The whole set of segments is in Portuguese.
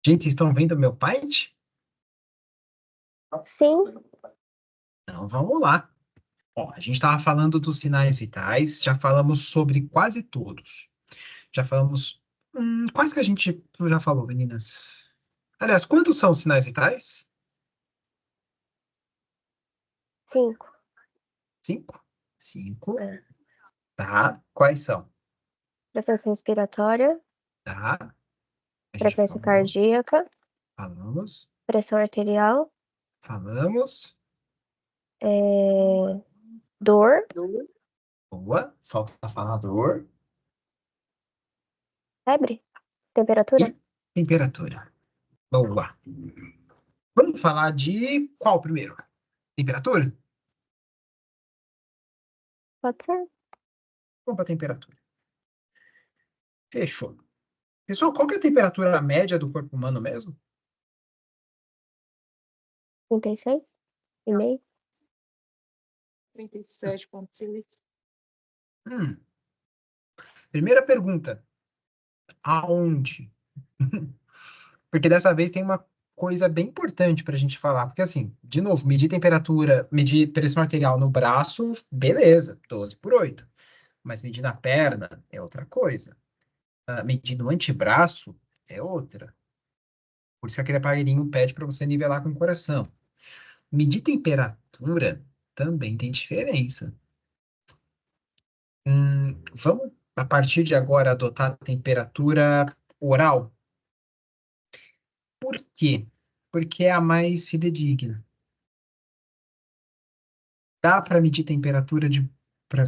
Gente, vocês estão vendo meu Paint? Sim, Então, vamos lá. Ó, a gente estava falando dos sinais vitais, já falamos sobre quase todos. Já falamos. Quais que a gente já falou, meninas? Aliás, quantos são os sinais vitais? 5. Cinco? Cinco, É. tá. Quais são? Frequência respiratória, Tá. A gente frequência falou, cardíaca, falamos, pressão arterial, falamos. dor, Boa. Falta falador. febre, temperatura. E temperatura. Boa. Vamos falar de qual primeiro? Temperatura? Pode ser. Vamos para temperatura. Fechou. Pessoal, qual que é a temperatura média do corpo humano mesmo? 36 e meio. 37,6. Hum, Primeira pergunta. Aonde? Porque dessa vez tem uma coisa bem importante para a gente falar. Porque, assim, de novo, medir temperatura, medir pressão arterial no braço, beleza, 12/8. Mas medir na perna é outra coisa. Medir no antebraço é outra. Por isso que aquele aparelhinho pede para você nivelar com o coração. Medir temperatura também tem diferença. Vamos, a partir de agora, adotar a temperatura oral. Por quê? Porque é a mais fidedigna. Dá para medir temperatura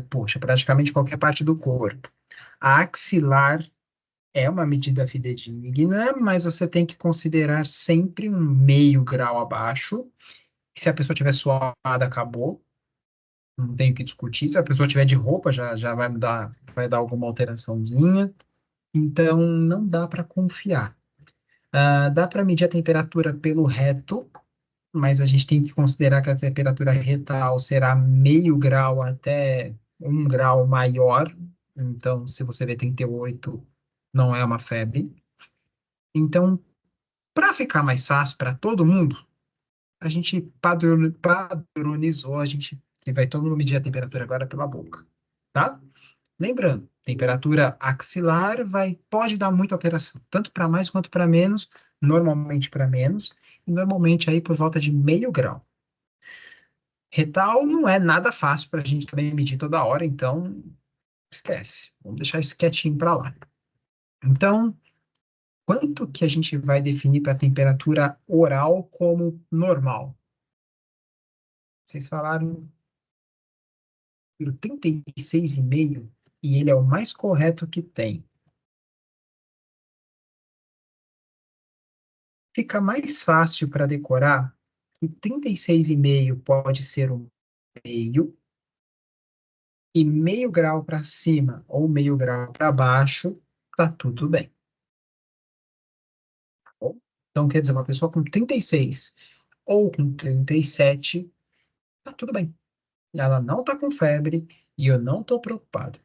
poxa, praticamente qualquer parte do corpo. A axilar é uma medida fidedigna, mas você tem que considerar sempre um meio grau abaixo. Se a pessoa tiver suada, acabou. Não tem o que discutir. Se a pessoa tiver de roupa, já vai dar alguma alteraçãozinha. Então, não dá para confiar. Dá para medir a temperatura pelo reto, mas a gente tem que considerar que a temperatura retal será meio grau até 1 grau maior. Então, se você vê 38, não é uma febre. Então, para ficar mais fácil para todo mundo, a gente padronizou, a gente vai todo mundo medir a temperatura agora pela boca, tá? Lembrando, temperatura axilar pode dar muita alteração, tanto para mais quanto para menos, normalmente para menos, e normalmente aí por volta de meio grau. Retal não é nada fácil para a gente também medir toda hora, então esquece. Vamos deixar isso quietinho para lá. Então, quanto que a gente vai definir para a temperatura oral como normal? Vocês falaram pelo 36,5 e ele é o mais correto que tem. Fica mais fácil para decorar que 36,5 pode ser um meio, e meio grau para cima ou meio grau para baixo, tá tudo bem. Tá bom? Então, quer dizer, uma pessoa com 36 ou com 37, tá tudo bem. Ela não tá com febre e eu não tô preocupado.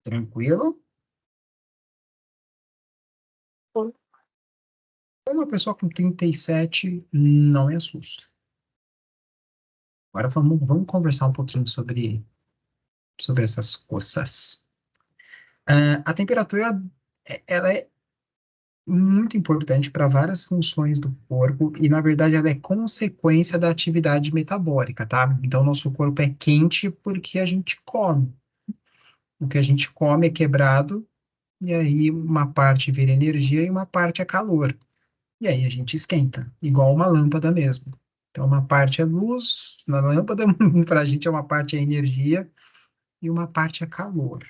Tranquilo? Sim. Uma pessoa com 37 não me assusta. Agora vamos conversar um pouquinho sobre essas coisas. A temperatura, ela é muito importante para várias funções do corpo e, na verdade, ela é consequência da atividade metabólica, tá? Então, nosso corpo é quente porque a gente come. O que a gente come é quebrado e aí uma parte vira energia e uma parte é calor. E aí a gente esquenta, igual uma lâmpada mesmo. Então, uma parte é luz na lâmpada, para a gente uma parte é energia e uma parte é calor.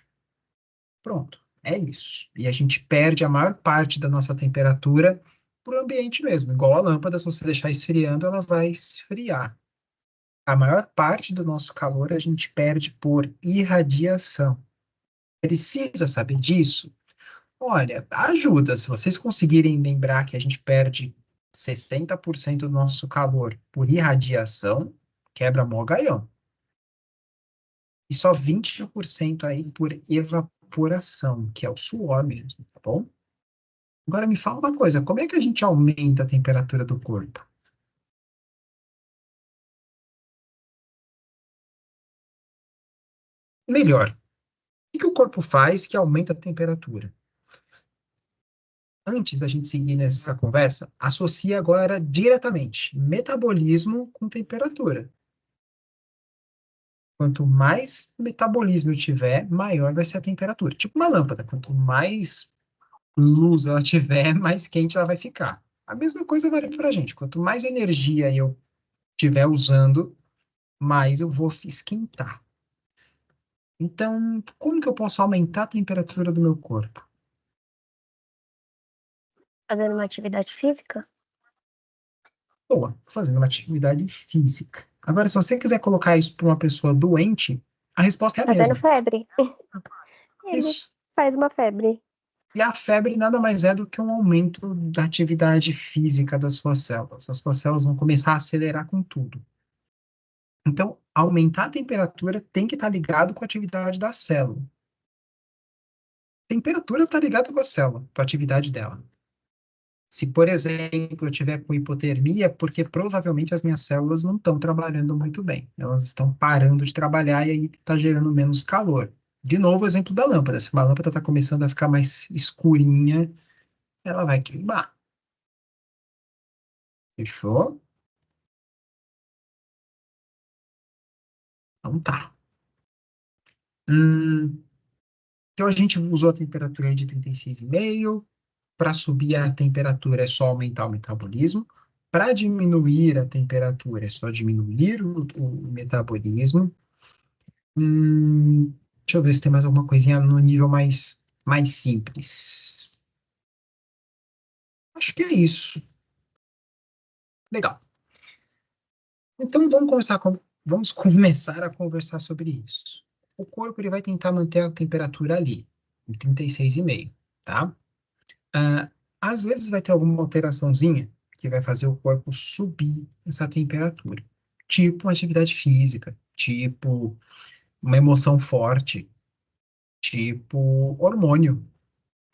Pronto, é isso. E a gente perde a maior parte da nossa temperatura para o ambiente mesmo. Igual a lâmpada, se você deixar esfriando, ela vai esfriar. A maior parte do nosso calor a gente perde por irradiação. Precisa saber disso? Olha, ajuda. Se vocês conseguirem lembrar que a gente perde 60% do nosso calor por irradiação, quebra mó gaião. E só 20% aí por evaporação, que é o suor mesmo, tá bom? Agora me fala uma coisa, como é que a gente aumenta a temperatura do corpo? Melhor, o que o corpo faz que aumenta a temperatura? Antes da gente seguir nessa conversa, associa agora diretamente metabolismo com temperatura. Quanto mais metabolismo eu tiver, maior vai ser a temperatura. Tipo uma lâmpada, quanto mais luz ela tiver, mais quente ela vai ficar. A mesma coisa vale para a gente. Quanto mais energia eu estiver usando, mais eu vou esquentar. Então, como que eu posso aumentar a temperatura do meu corpo? Fazendo uma atividade física? Boa, fazendo uma atividade física. Agora, se você quiser colocar isso para uma pessoa doente, a resposta é a Fazendo mesma. febre. Ele Isso. faz uma febre. E a febre nada mais é do que um aumento da atividade física das suas células. As suas células vão começar a acelerar com tudo. Então, aumentar a temperatura tem que estar ligado com a atividade da célula. Temperatura está ligada com a célula, com a atividade dela. Se, por exemplo, eu tiver com hipotermia, é porque provavelmente as minhas células não estão trabalhando muito bem. Elas estão parando de trabalhar e aí está gerando menos calor. De novo, o exemplo da lâmpada. Se uma lâmpada está começando a ficar mais escurinha, ela vai queimar. Fechou? Então tá. Hum, então a gente usou a temperatura aí de 36,5. Para subir a temperatura é só aumentar o metabolismo. Para diminuir a temperatura é só diminuir o metabolismo. Deixa eu ver se tem mais alguma coisinha no nível mais simples. Acho que é isso. Legal. Então vamos começar a conversar sobre isso. O corpo ele vai tentar manter a temperatura ali, em 36,5, tá? Ah, às vezes vai ter alguma alteraçãozinha que vai fazer o corpo subir essa temperatura. Tipo uma atividade física, tipo uma emoção forte, tipo hormônio.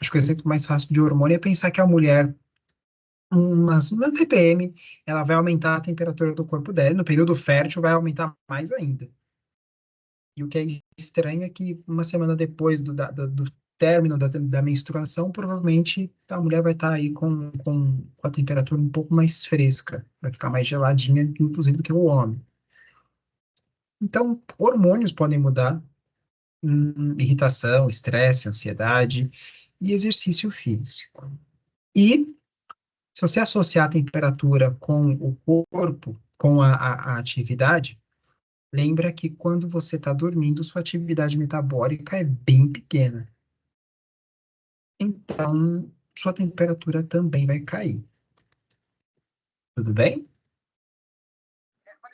Acho que o exemplo mais fácil de hormônio é pensar que a mulher, uma TPM, ela vai aumentar a temperatura do corpo dela, e no período fértil vai aumentar mais ainda. E o que é estranho é que uma semana depois do término da menstruação, provavelmente a mulher vai estar aí com a temperatura um pouco mais fresca, vai ficar mais geladinha, inclusive, do que o homem. Então, hormônios podem mudar, irritação, estresse, ansiedade e exercício físico. E se você associar a temperatura com o corpo, com a atividade, lembra que quando você está dormindo, sua atividade metabólica é bem pequena. Então, sua temperatura também vai cair. Tudo bem?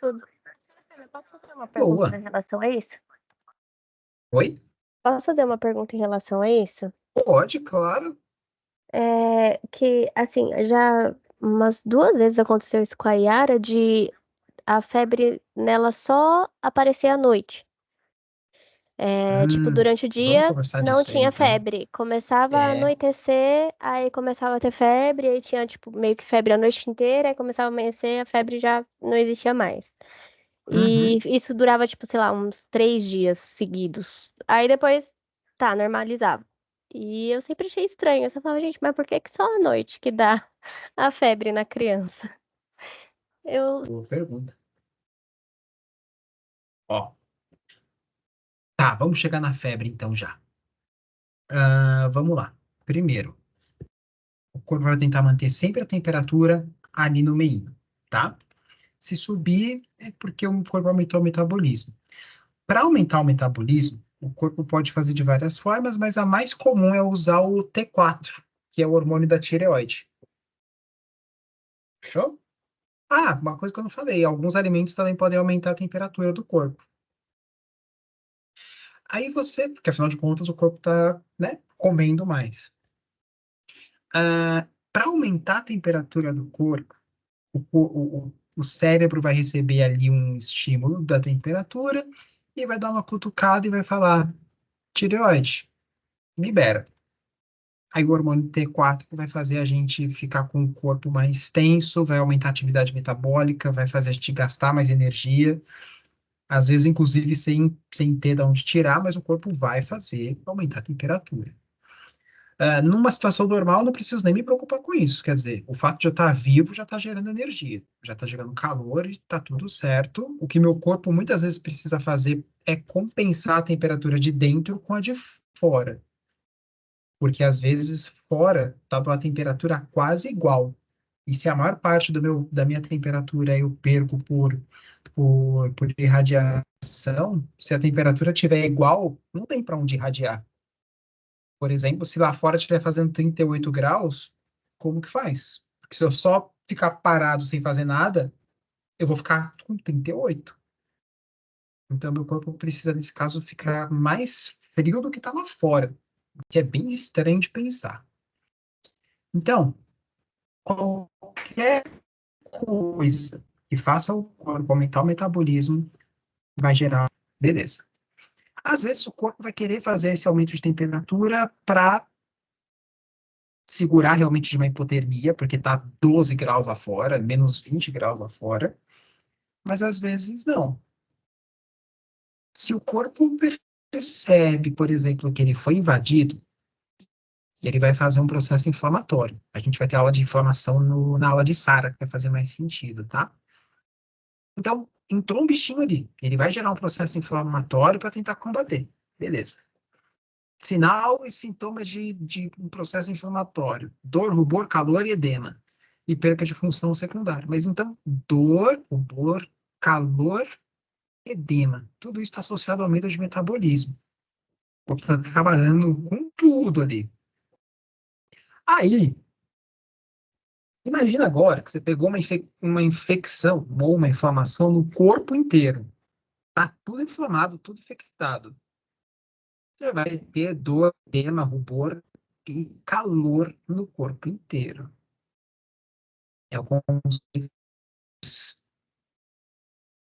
Tudo. Posso fazer uma pergunta Boa. em relação a isso? Oi? Posso fazer uma pergunta em relação a isso? Pode, claro. É que, assim, já umas duas vezes aconteceu isso com a Yara, de a febre nela só aparecer à noite. É, tipo, durante o Vamos dia conversar não disso aí, tinha então. febre. Começava a É. anoitecer, aí começava a ter febre, aí tinha, tipo, meio que febre a noite inteira, aí começava a amanhecer, a febre já não existia mais. E Uhum. isso durava, tipo, sei lá, uns 3 dias seguidos. Aí depois, tá, normalizava. E eu sempre achei estranho. Eu falava, gente, mas por que que só à noite que dá a febre na criança? Eu. Boa pergunta. Ó, tá, vamos chegar na febre então já. Vamos lá. Primeiro, o corpo vai tentar manter sempre a temperatura ali no meio, tá? Se subir, é porque o corpo aumentou o metabolismo. Para aumentar o metabolismo, o corpo pode fazer de várias formas, mas a mais comum é usar o T4, que é o hormônio da tireoide. Fechou? Ah, uma coisa que eu não falei, alguns alimentos também podem aumentar a temperatura do corpo. Aí você, porque afinal de contas o corpo está, né, comendo mais. Para aumentar a temperatura do corpo, o cérebro vai receber ali um estímulo da temperatura e vai dar uma cutucada e vai falar, tireoide, libera. Aí o hormônio T4 vai fazer a gente ficar com o corpo mais tenso, vai aumentar a atividade metabólica, vai fazer a gente gastar mais energia, às vezes, inclusive, sem ter de onde tirar, mas o corpo vai fazer aumentar a temperatura. Numa situação normal, não preciso nem me preocupar com isso. Quer dizer, o fato de eu estar vivo já está gerando energia, já está gerando calor e está tudo certo. O que meu corpo muitas vezes precisa fazer é compensar a temperatura de dentro com a de fora. Porque às vezes fora está uma temperatura quase igual. E se a maior parte da minha temperatura eu perco por irradiação, se a temperatura estiver igual, não tem para onde irradiar. Por exemplo, se lá fora estiver fazendo 38 graus, como que faz? Porque se eu só ficar parado sem fazer nada, eu vou ficar com 38. Então, meu corpo precisa, nesse caso, ficar mais frio do que está lá fora, o que é bem estranho de pensar. Então, qualquer coisa que faça o corpo aumentar o metabolismo vai gerar beleza. Às vezes, o corpo vai querer fazer esse aumento de temperatura para segurar realmente de uma hipotermia, porque está 12 graus lá fora, menos 20 graus lá fora, mas às vezes não. Se o corpo percebe, por exemplo, que ele foi invadido, ele vai fazer um processo inflamatório. A gente vai ter aula de inflamação na aula de Sara, que vai fazer mais sentido, tá? Então, entrou um bichinho ali, ele vai gerar um processo inflamatório para tentar combater. Beleza. Sinal e sintomas de um processo inflamatório: dor, rubor, calor e edema. E perca de função secundária. Mas então, dor, rubor, calor, edema. Tudo isso está associado ao aumento de metabolismo. O corpo está trabalhando com tudo ali. Aí, imagina agora que você pegou uma infecção ou uma inflamação no corpo inteiro. Tá tudo inflamado, tudo infectado. Você vai ter dor, edema, rubor e calor no corpo inteiro. Alguns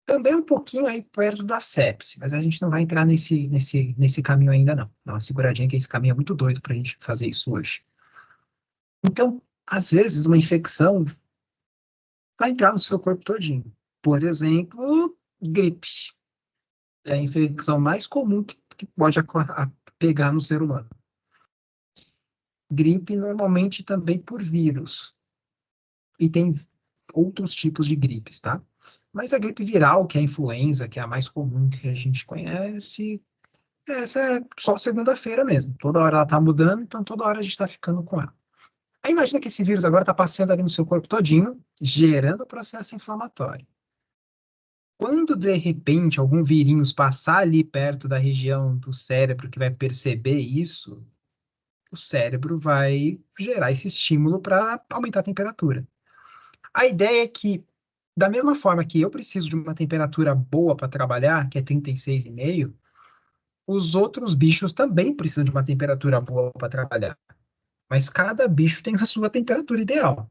também um pouquinho aí perto da sepse, mas a gente não vai entrar nesse caminho ainda não. Dá uma seguradinha que esse caminho é muito doido para a gente fazer isso hoje. Então, às vezes, uma infecção vai entrar no seu corpo todinho. Por exemplo, gripe. É a infecção mais comum que pode pegar no ser humano. Gripe normalmente também por vírus. E tem outros tipos de gripes, tá? Mas a gripe viral, que é a influenza, que é a mais comum que a gente conhece, essa é só segunda-feira mesmo. Toda hora ela tá mudando, então toda hora a gente tá ficando com ela. Aí imagina que esse vírus agora tá passeando ali no seu corpo todinho, gerando processo inflamatório. Quando, de repente, algum vírus passar ali perto da região do cérebro que vai perceber isso, o cérebro vai gerar esse estímulo para aumentar a temperatura. A ideia é que, da mesma forma que eu preciso de uma temperatura boa para trabalhar, que é 36,5, os outros bichos também precisam de uma temperatura boa para trabalhar. Mas cada bicho tem a sua temperatura ideal.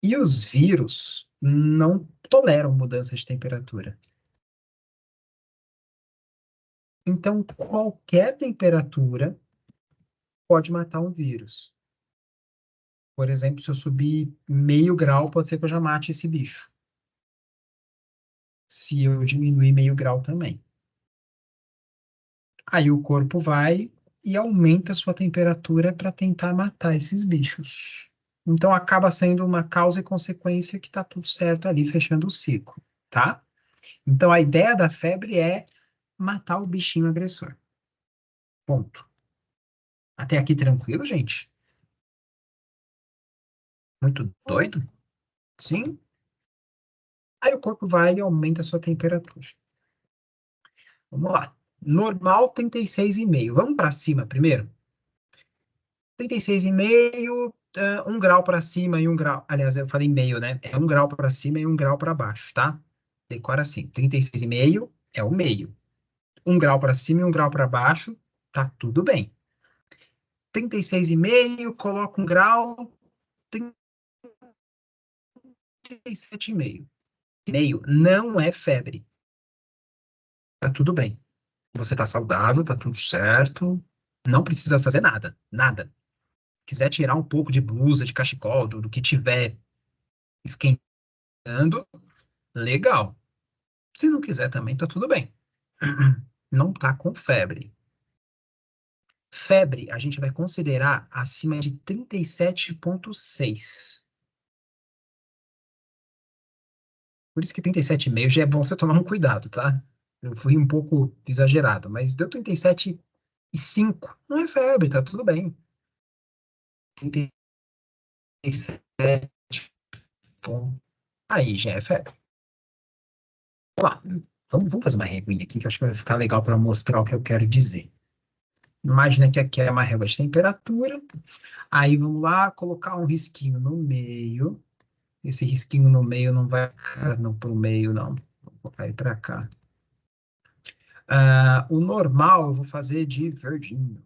E os vírus não toleram mudança de temperatura. Então, qualquer temperatura pode matar um vírus. Por exemplo, se eu subir meio grau, pode ser que eu já mate esse bicho. Se eu diminuir meio grau também. Aí o corpo vai e aumenta a sua temperatura para tentar matar esses bichos. Então acaba sendo uma causa e consequência que está tudo certo ali, fechando o ciclo, tá? Então a ideia da febre é matar o bichinho agressor. Ponto. Até aqui tranquilo, gente? Muito doido? Sim? Aí o corpo vai e aumenta a sua temperatura. Vamos lá. Normal 36,5. Vamos para cima primeiro? 36,5, 1 grau para cima e 1 grau. Aliás, eu falei meio, né? É 1 grau para cima e 1 grau para baixo, tá? Decora assim: 36,5 é o meio. 1 grau para cima e 1 grau para baixo, tá tudo bem. 36,5, coloca 1 grau, 37,5. Meio não é febre. Tá tudo bem. Você tá saudável, tá tudo certo. Não precisa fazer nada, nada. Quiser tirar um pouco de blusa, de cachecol, do que tiver esquentando, legal. Se não quiser também, tá tudo bem. Não tá com febre. Febre, a gente vai considerar acima de 37,6. Por isso que 37,5 já é bom você tomar um cuidado, tá? Eu fui um pouco exagerado, mas deu 37,5. Não é febre, tá tudo bem. 37 pontos. Aí já é febre. Vamos lá. Vamos fazer uma reguinha aqui, que eu acho que vai ficar legal para mostrar o que eu quero dizer. Imagina que aqui é uma régua de temperatura. Aí vamos lá, colocar um risquinho no meio. Esse risquinho no meio não vai não para o meio, não. Vou colocar ele para cá. O normal eu vou fazer de verdinho.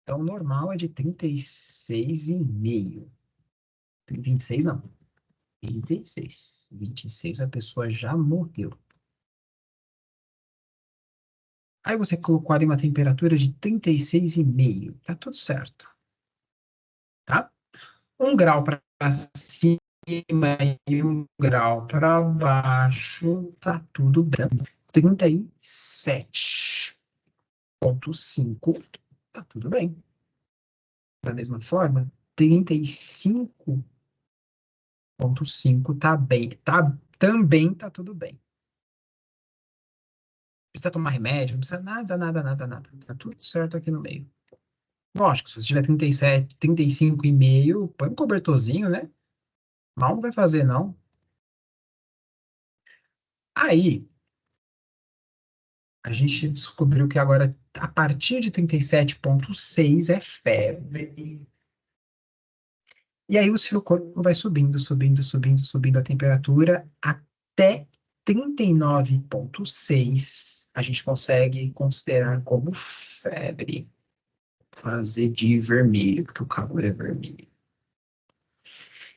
Então, o normal é de 36,5. 26 não. 36. 26 a pessoa já morreu. Aí você colocou ali uma temperatura de 36,5. Tá tudo certo. Tá? 1 grau para cima e 1 grau para baixo. Tá tudo bem. 37,5. Tá tudo bem. Da mesma forma, 35,5 tá bem. Também tá tudo bem. Precisa tomar remédio, não precisa nada, nada, nada, nada. Tá tudo certo aqui no meio. Lógico, se você tiver 37, 35,5, põe um cobertorzinho, né? Mal não vai fazer, não. Aí, a gente descobriu que agora, a partir de 37,6 é febre. E aí o seu corpo vai subindo, subindo, subindo, subindo a temperatura até 39,6. A gente consegue considerar como febre. Fazer de vermelho, porque o calor é vermelho.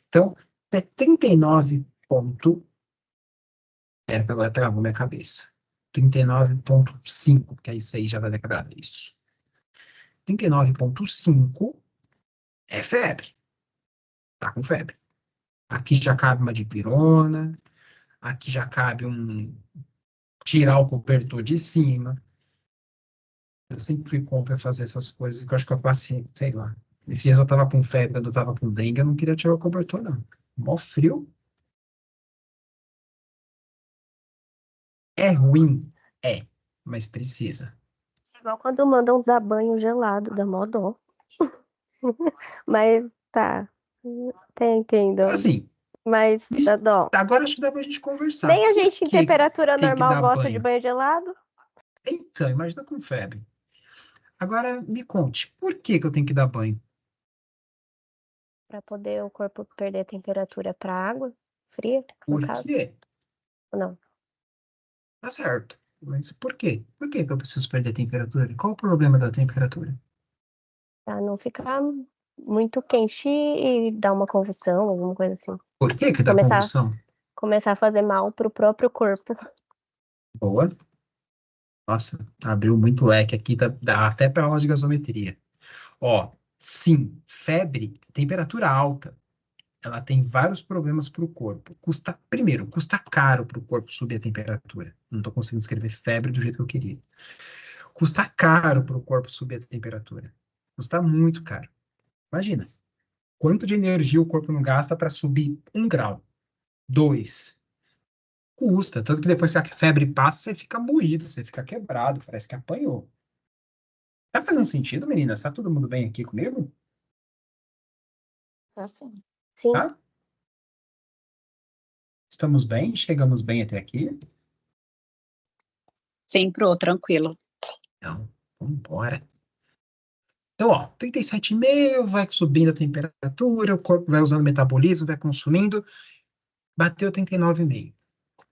Então, até 39 ponto... Pera, que agora travou minha cabeça. 39,5, porque aí isso aí já vai declarar isso. 39,5 é febre. Tá com febre. Aqui já cabe uma dipirona, aqui já cabe um tirar o cobertor de cima. Eu sempre fui contra fazer essas coisas, que eu acho que eu passei, sei lá. Esses dias eu tava com febre, quando eu tava com dengue, eu não queria tirar o cobertor, não. Mó frio. É ruim? É, mas precisa. Igual quando mandam dar banho gelado, dá mó dó. Mas tá, até entendo. Assim, Mas dá dó. agora acho que dá pra gente conversar. Nem a Por gente em que temperatura tem que normal dar gosta de banho? banho gelado. Então, imagina com febre. Agora me conte, por que eu tenho que dar banho? Pra poder o corpo perder a temperatura pra água fria, no Por caso. quê? Ou não? Tá certo. Mas por quê? Por que eu preciso perder a temperatura? Qual o problema da temperatura? Pra não ficar muito quente e dar uma convulsão, alguma coisa assim. Por que dá Começar, convulsão? começar a fazer mal pro próprio corpo. Boa. Nossa, abriu muito leque aqui, dá até para aula de gasometria. Ó, sim, febre, temperatura alta, ela tem vários problemas para o corpo. Primeiro, custa caro para o corpo subir a temperatura. Não estou conseguindo escrever febre do jeito que eu queria. Custa caro para o corpo subir a temperatura. Custa muito caro. Imagina, quanto de energia o corpo não gasta para subir 1 grau, 2. Custa. Tanto que depois que a febre passa, você fica moído, você fica quebrado, parece que apanhou. Tá fazendo sentido, meninas? Tá todo mundo bem aqui comigo? Tá sim. Sim. Tá? Estamos bem? Chegamos bem até aqui? Sim, pro tranquilo. Então, vamos embora. Então, ó, 37,5, vai subindo a temperatura, o corpo vai usando o metabolismo, vai consumindo, bateu 39,5.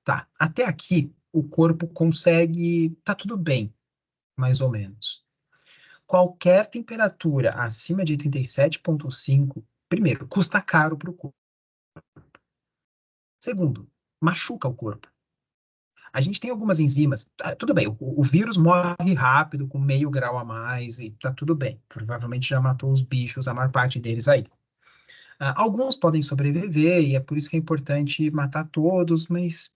Tá, até aqui o corpo consegue, tá tudo bem, mais ou menos. Qualquer temperatura acima de 37,5, primeiro, custa caro para o corpo. Segundo, machuca o corpo. A gente tem algumas enzimas, tudo bem, o vírus morre rápido, com meio grau a mais, e tá tudo bem. Provavelmente já matou os bichos, a maior parte deles aí. Alguns podem sobreviver, e é por isso que é importante matar todos, mas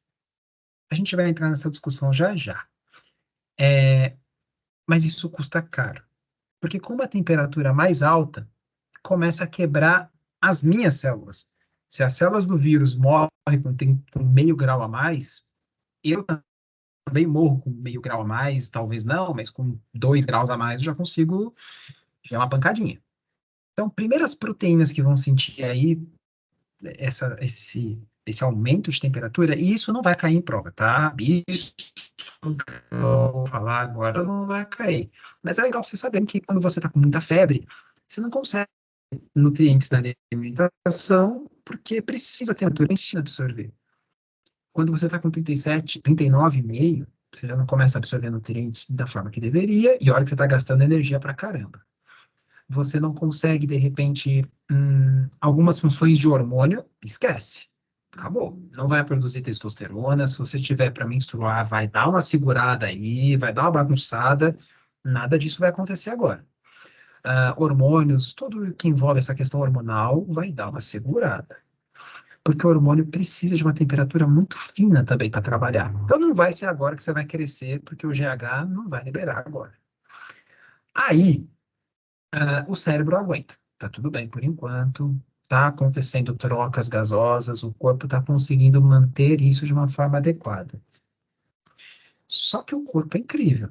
a gente vai entrar nessa discussão já já. Mas isso custa caro, porque como a temperatura mais alta, começa a quebrar as minhas células. Se as células do vírus morrem com meio grau a mais, eu também morro com meio grau a mais, talvez não, mas com 2 graus a mais eu já consigo, já é uma pancadinha. Então, primeiras proteínas que vão sentir aí esse aumento de temperatura, e isso não vai cair em prova, tá? Isso que eu vou falar agora não vai cair. Mas é legal você saber que quando você está com muita febre, você não consegue nutrientes na alimentação, porque precisa ter nutrientes para absorver. Quando você está com 37, 39,5, você já não começa a absorver nutrientes da forma que deveria, e olha que você está gastando energia pra caramba. Você não consegue, de repente, algumas funções de hormônio, esquece. Acabou. Não vai produzir testosterona. Se você tiver para menstruar, vai dar uma segurada aí, vai dar uma bagunçada. Nada disso vai acontecer agora. Hormônios, tudo que envolve essa questão hormonal, vai dar uma segurada. Porque o hormônio precisa de uma temperatura muito fina também para trabalhar. Então não vai ser agora que você vai crescer, porque o GH não vai liberar agora. Aí, o cérebro aguenta. Tá tudo bem por enquanto. Tá acontecendo trocas gasosas, o corpo está conseguindo manter isso de uma forma adequada. Só que o corpo é incrível.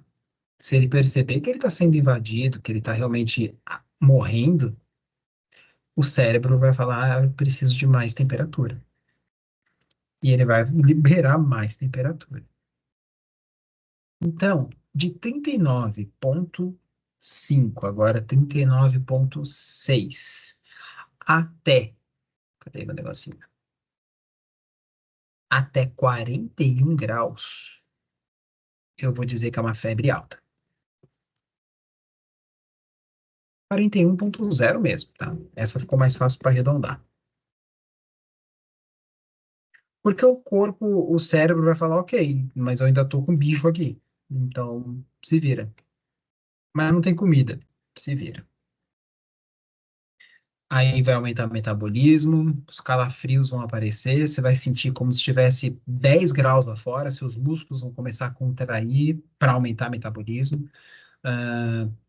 Se ele perceber que ele está sendo invadido, que ele está realmente morrendo, o cérebro vai falar: eu preciso de mais temperatura. E ele vai liberar mais temperatura. Então, de 39,5, agora 39,6, até, cadê meu negocinho? Até 41 graus, eu vou dizer que é uma febre alta. 41,0 mesmo, tá? Essa ficou mais fácil para arredondar. Porque o corpo, o cérebro vai falar: ok, mas eu ainda tô com bicho aqui. Então, se vira. Mas não tem comida, se vira. Aí vai aumentar o metabolismo, os calafrios vão aparecer, você vai sentir como se estivesse 10 graus lá fora, seus músculos vão começar a contrair para aumentar o metabolismo.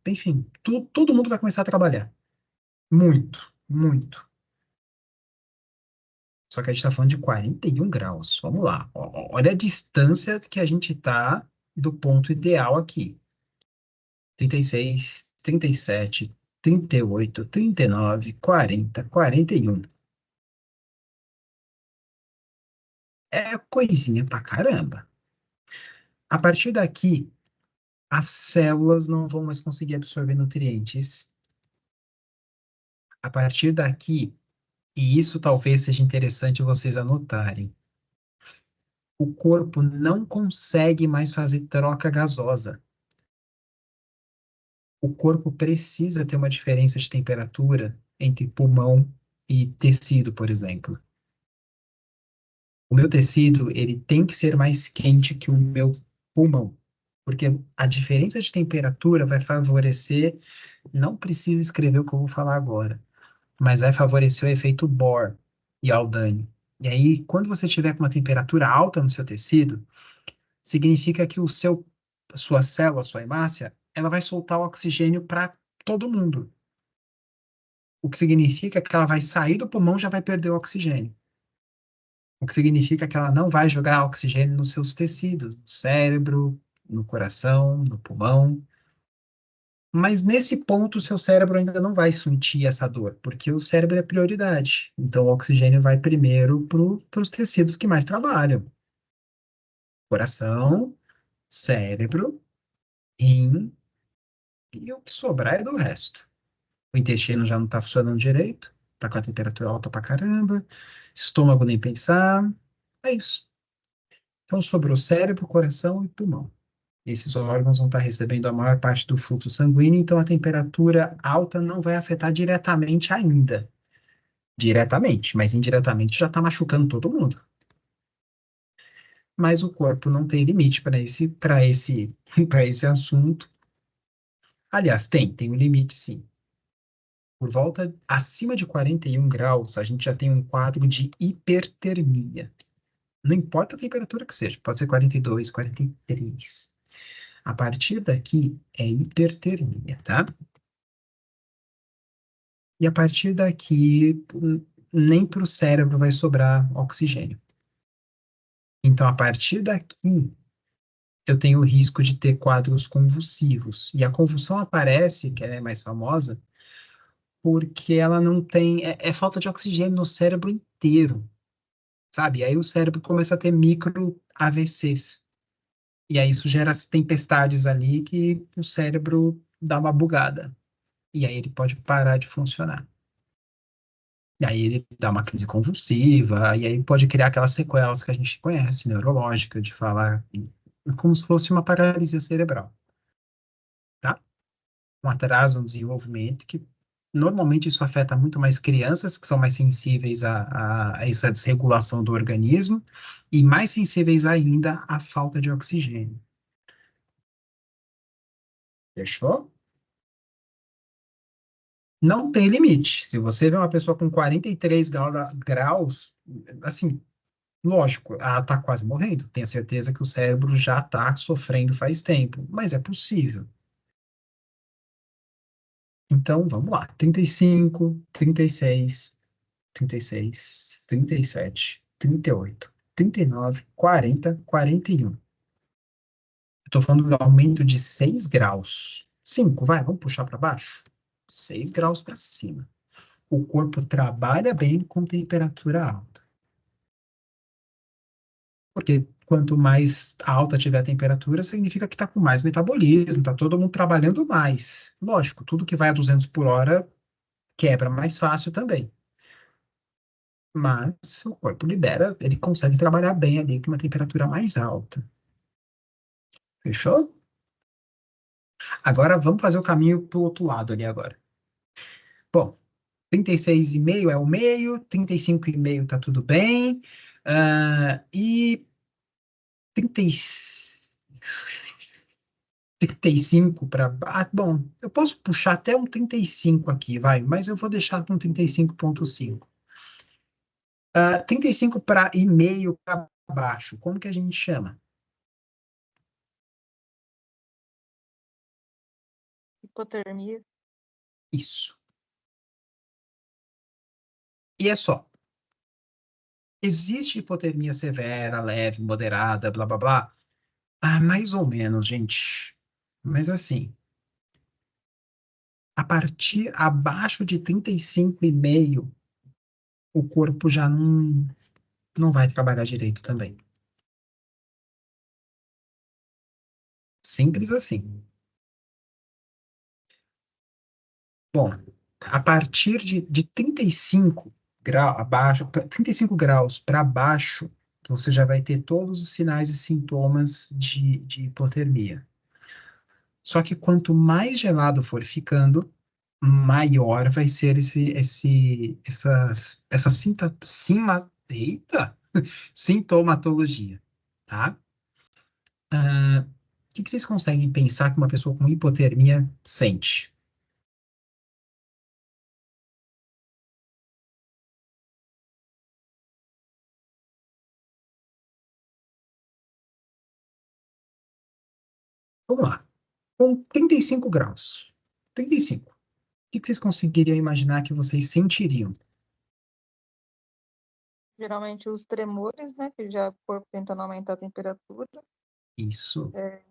Enfim, todo mundo vai começar a trabalhar. Muito, muito. Só que a gente está falando de 41 graus. Vamos lá. Olha a distância que a gente está do ponto ideal aqui. 36, 37, 38, 39, 40, 41. É coisinha pra caramba. A partir daqui, as células não vão mais conseguir absorver nutrientes. A partir daqui, e isso talvez seja interessante vocês anotarem, o corpo não consegue mais fazer troca gasosa. O corpo precisa ter uma diferença de temperatura entre pulmão e tecido, por exemplo. O meu tecido, ele tem que ser mais quente que o meu pulmão, porque a diferença de temperatura vai favorecer, não precisa escrever o que eu vou falar agora, mas vai favorecer o efeito Bohr e Haldane. E aí, quando você tiver com uma temperatura alta no seu tecido, significa que a sua célula, a sua hemácia, ela vai soltar o oxigênio para todo mundo. O que significa que ela vai sair do pulmão e já vai perder o oxigênio. O que significa que ela não vai jogar oxigênio nos seus tecidos, no cérebro, no coração, no pulmão. Mas nesse ponto, o seu cérebro ainda não vai sentir essa dor, porque o cérebro é prioridade. Então, o oxigênio vai primeiro para os tecidos que mais trabalham: coração, cérebro, rim, e o que sobrar é do resto. O intestino já não está funcionando direito, está com a temperatura alta pra caramba, estômago nem pensar. É isso. Então, sobrou cérebro, coração e pulmão. Esses órgãos vão estar recebendo a maior parte do fluxo sanguíneo, então a temperatura alta não vai afetar diretamente ainda. Diretamente, mas indiretamente já está machucando todo mundo. mas o corpo não tem limite para esse assunto. Aliás, tem um limite, sim. Por volta acima de 41 graus, a gente já tem um quadro de hipertermia. Não importa a temperatura que seja, pode ser 42, 43. A partir daqui é hipertermia, tá? E a partir daqui, nem para o cérebro vai sobrar oxigênio. Então, a partir daqui, eu tenho o risco de ter quadros convulsivos. E a convulsão aparece, que é mais famosa, porque ela não tem. É falta de oxigênio no cérebro inteiro, sabe? Aí o cérebro começa a ter micro AVCs. E aí isso gera as tempestades ali que o cérebro dá uma bugada. E aí ele pode parar de funcionar. E aí ele dá uma crise convulsiva, e aí pode criar aquelas sequelas que a gente conhece, neurológica, de falar como se fosse uma paralisia cerebral, tá? Um atraso no desenvolvimento que normalmente isso afeta muito mais crianças, que são mais sensíveis a essa desregulação do organismo, e mais sensíveis ainda à falta de oxigênio. Fechou? Não tem limite. Se você vê uma pessoa com 43 graus, assim, lógico, ela está quase morrendo. Tenho certeza que o cérebro já está sofrendo faz tempo, mas é possível. Então, vamos lá. 35, 36, 36, 37, 38, 39, 40, 41. Estou falando do aumento de 6 graus. 5, vai, vamos puxar para baixo? 6 graus para cima. O corpo trabalha bem com temperatura alta. Porque quanto mais alta tiver a temperatura, significa que está com mais metabolismo, está todo mundo trabalhando mais. Lógico, tudo que vai a 200 por hora quebra mais fácil também. Mas o corpo libera, ele consegue trabalhar bem ali com uma temperatura mais alta. Fechou? Agora vamos fazer o caminho para o outro lado ali agora. Bom, 36,5 é o meio, 35,5 tá tudo bem. E 30 35 para. Ah, bom, eu posso puxar até um 35 aqui, vai, mas eu vou deixar com 35,5. 35 para e meio para baixo, como que a gente chama? Hipotermia. Isso. E é só. Existe hipotermia severa, leve, moderada, blá blá blá? Ah, mais ou menos, gente. Mas assim, a partir abaixo de 35,5, o corpo já não vai trabalhar direito também. Simples assim. Bom, a partir de 35 graus abaixo, 35 graus para baixo, você já vai ter todos os sinais e sintomas de hipotermia. Só que quanto mais gelado for ficando, maior vai ser essa sintomatologia, tá? O que vocês conseguem pensar que uma pessoa com hipotermia sente? Vamos lá. Com 35 graus. 35. O que vocês conseguiriam imaginar que vocês sentiriam? Geralmente os tremores, né? Que já o corpo tentando aumentar a temperatura. Isso. É,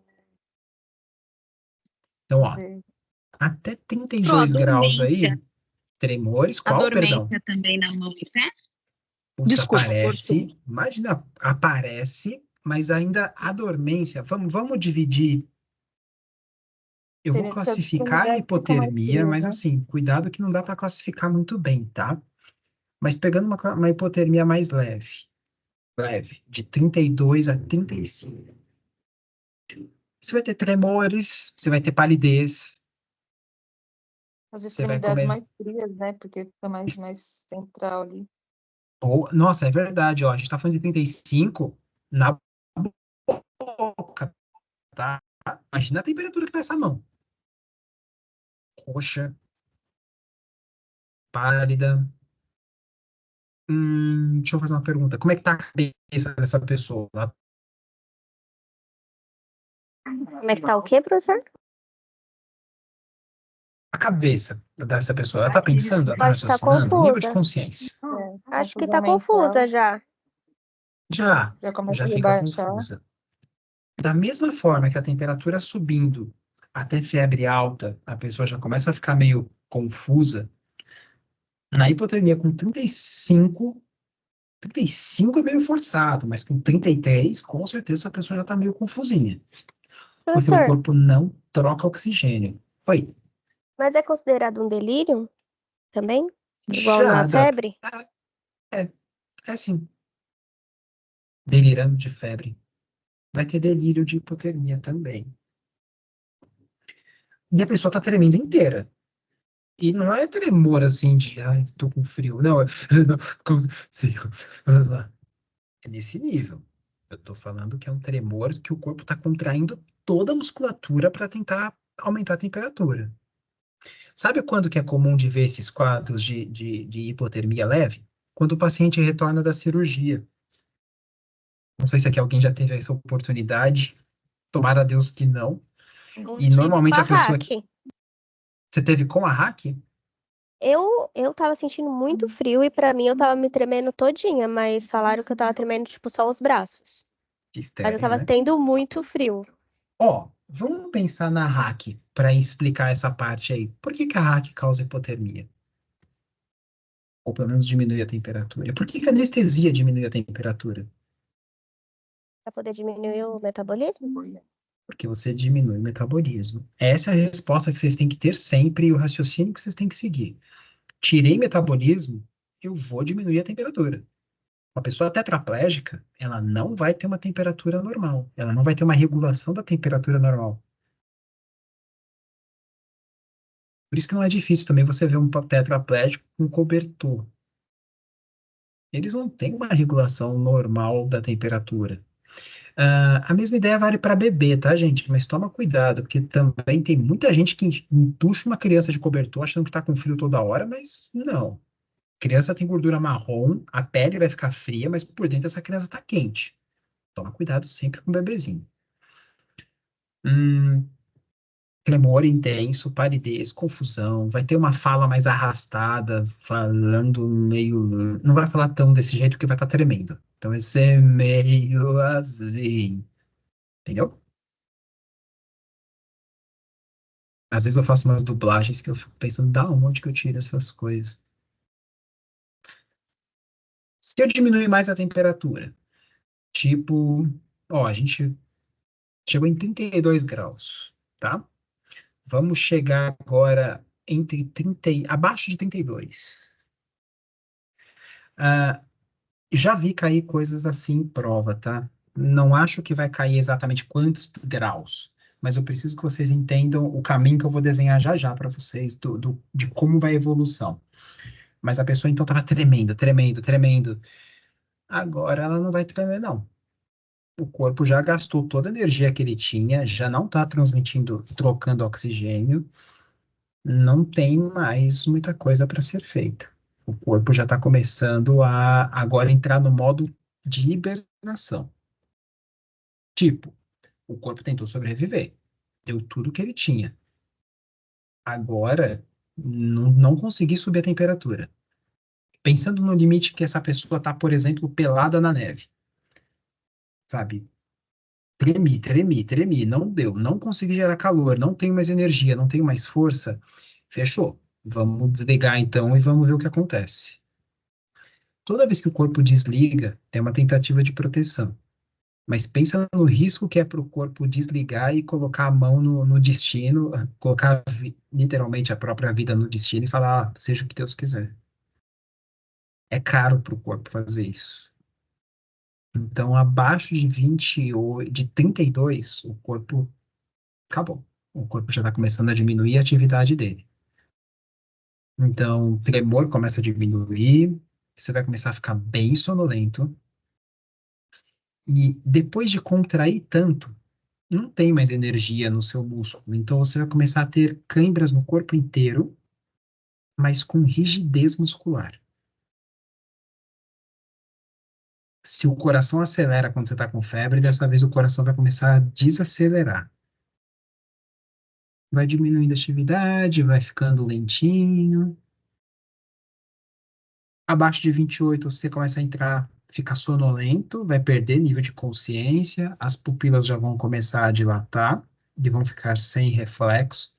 Então, deixa eu ó, ver. até Pro, 32 graus dormência. aí, tremores, A qual, perdão? dormência também na mão e pé? Putz, Desculpa, cortou. aparece, imagina, aparece, mas ainda a dormência, vamos dividir. Eu vou Se as classificar a extremidades ficam mais hipotermia, frias, mas né? assim, cuidado que não dá para classificar muito bem, tá? Mas pegando uma hipotermia mais leve, de 32 a 35. Você vai ter tremores, você vai ter palidez, As você vai extremidades comer. mais frias, né? Porque fica mais central ali. Nossa, é verdade, ó. A gente tá falando de 35 na tá? Imagina a temperatura que tá essa mão. Roxa, pálida. Deixa eu fazer uma pergunta. Como é que tá a cabeça dessa pessoa? Como é que tá o quê, professor? A cabeça dessa pessoa, ela tá pensando, ela tá Pode estar raciocinando? Nível de confusa. consciência. Acho que Confusão tá mental, confusa já. Já já começa já a fica rebaixar. confusa. Da mesma forma que a temperatura subindo até febre alta, a pessoa já começa a ficar meio confusa. Na hipotermia com 35 é meio forçado, mas com 33, com certeza a pessoa já está meio confusinha, porque o Professor, corpo não troca oxigênio. Oi, mas é considerado um delírio também? Igual na já dá. febre? É, é assim, delirando de febre. Vai ter delírio de hipotermia também. E a pessoa tá tremendo inteira. E não é tremor assim de, ai, tô com frio. Não, não consigo. É nesse nível. Eu tô falando que é um tremor que o corpo tá contraindo toda a musculatura para tentar aumentar a temperatura. Sabe quando que é comum de ver esses quadros de hipotermia leve? Quando o paciente retorna da cirurgia. Não sei se aqui alguém já teve essa oportunidade. Tomara a Deus que não. Eu E tive com normalmente a a pessoa. hack. Você teve com a hack? Eu tava sentindo muito frio e pra mim eu tava me tremendo todinha, mas falaram que eu tava tremendo, tipo, só os braços. Que Mas eu estranho, tava né? tendo muito frio. Ó, vamos pensar na hack para explicar essa parte aí. Por que que a hack causa hipotermia? Ou pelo menos diminui a temperatura? Por que que a anestesia diminui a temperatura? Pra poder diminuir o metabolismo? Porque você diminui o metabolismo. Essa é a resposta que vocês têm que ter sempre e o raciocínio que vocês têm que seguir. Tirei metabolismo, eu vou diminuir a temperatura. Uma pessoa tetraplégica, ela não vai ter uma temperatura normal. Ela não vai ter uma regulação da temperatura normal. Por isso que não é difícil também você ver um tetraplégico com cobertor. Eles não têm uma regulação normal da temperatura. A mesma ideia vale para bebê, tá, gente? Mas toma cuidado, porque também tem muita gente que entuxa uma criança de cobertor achando que está com frio toda hora, mas não. Criança tem gordura marrom, a pele vai ficar fria, mas por dentro essa criança está quente. Toma cuidado sempre com o bebezinho. Hum, Tremor intenso, palidez, confusão, vai ter uma fala mais arrastada, falando meio. Não vai falar tão desse jeito que vai estar tremendo. Então vai ser meio assim. Entendeu? Às vezes eu faço umas dublagens que eu fico pensando, da onde que eu tiro essas coisas? Se eu diminuir mais a temperatura, tipo, ó, a gente chegou em 32 graus, tá? Vamos chegar agora entre 30 abaixo de 32. Ah, já vi cair coisas assim em prova, tá? Não acho que vai cair exatamente quantos graus, mas eu preciso que vocês entendam o caminho que eu vou desenhar já já para vocês de como vai a evolução. Mas a pessoa então estava tremendo, tremendo, tremendo. Agora ela não vai tremer, não. O corpo já gastou toda a energia que ele tinha, já não está transmitindo, trocando oxigênio, não tem mais muita coisa para ser feita. O corpo já está começando a agora entrar no modo de hibernação. Tipo, o corpo tentou sobreviver, deu tudo que ele tinha. Agora, não consegui subir a temperatura. Pensando no limite que essa pessoa está, por exemplo, pelada na neve, sabe? Tremi, tremi, tremi, não deu, não consegui gerar calor, não tenho mais energia, não tenho mais força. Fechou. Vamos desligar então e vamos ver o que acontece. Toda vez que o corpo desliga, tem uma tentativa de proteção. Mas pensa no risco que é para o corpo desligar e colocar a mão no destino, colocar literalmente a própria vida no destino e falar, seja o que Deus quiser. É caro para o corpo fazer isso. Então, abaixo de 28, de 32, o corpo acabou. O corpo já está começando a diminuir a atividade dele. Então, o tremor começa a diminuir, você vai começar a ficar bem sonolento. E depois de contrair tanto, não tem mais energia no seu músculo. Então você vai começar a ter câimbras no corpo inteiro, mas com rigidez muscular. Se o coração acelera quando você está com febre, dessa vez o coração vai começar a desacelerar. Vai diminuindo a atividade, vai ficando lentinho. Abaixo de 28, você começa a entrar, fica sonolento, vai perder nível de consciência, as pupilas já vão começar a dilatar e vão ficar sem reflexo.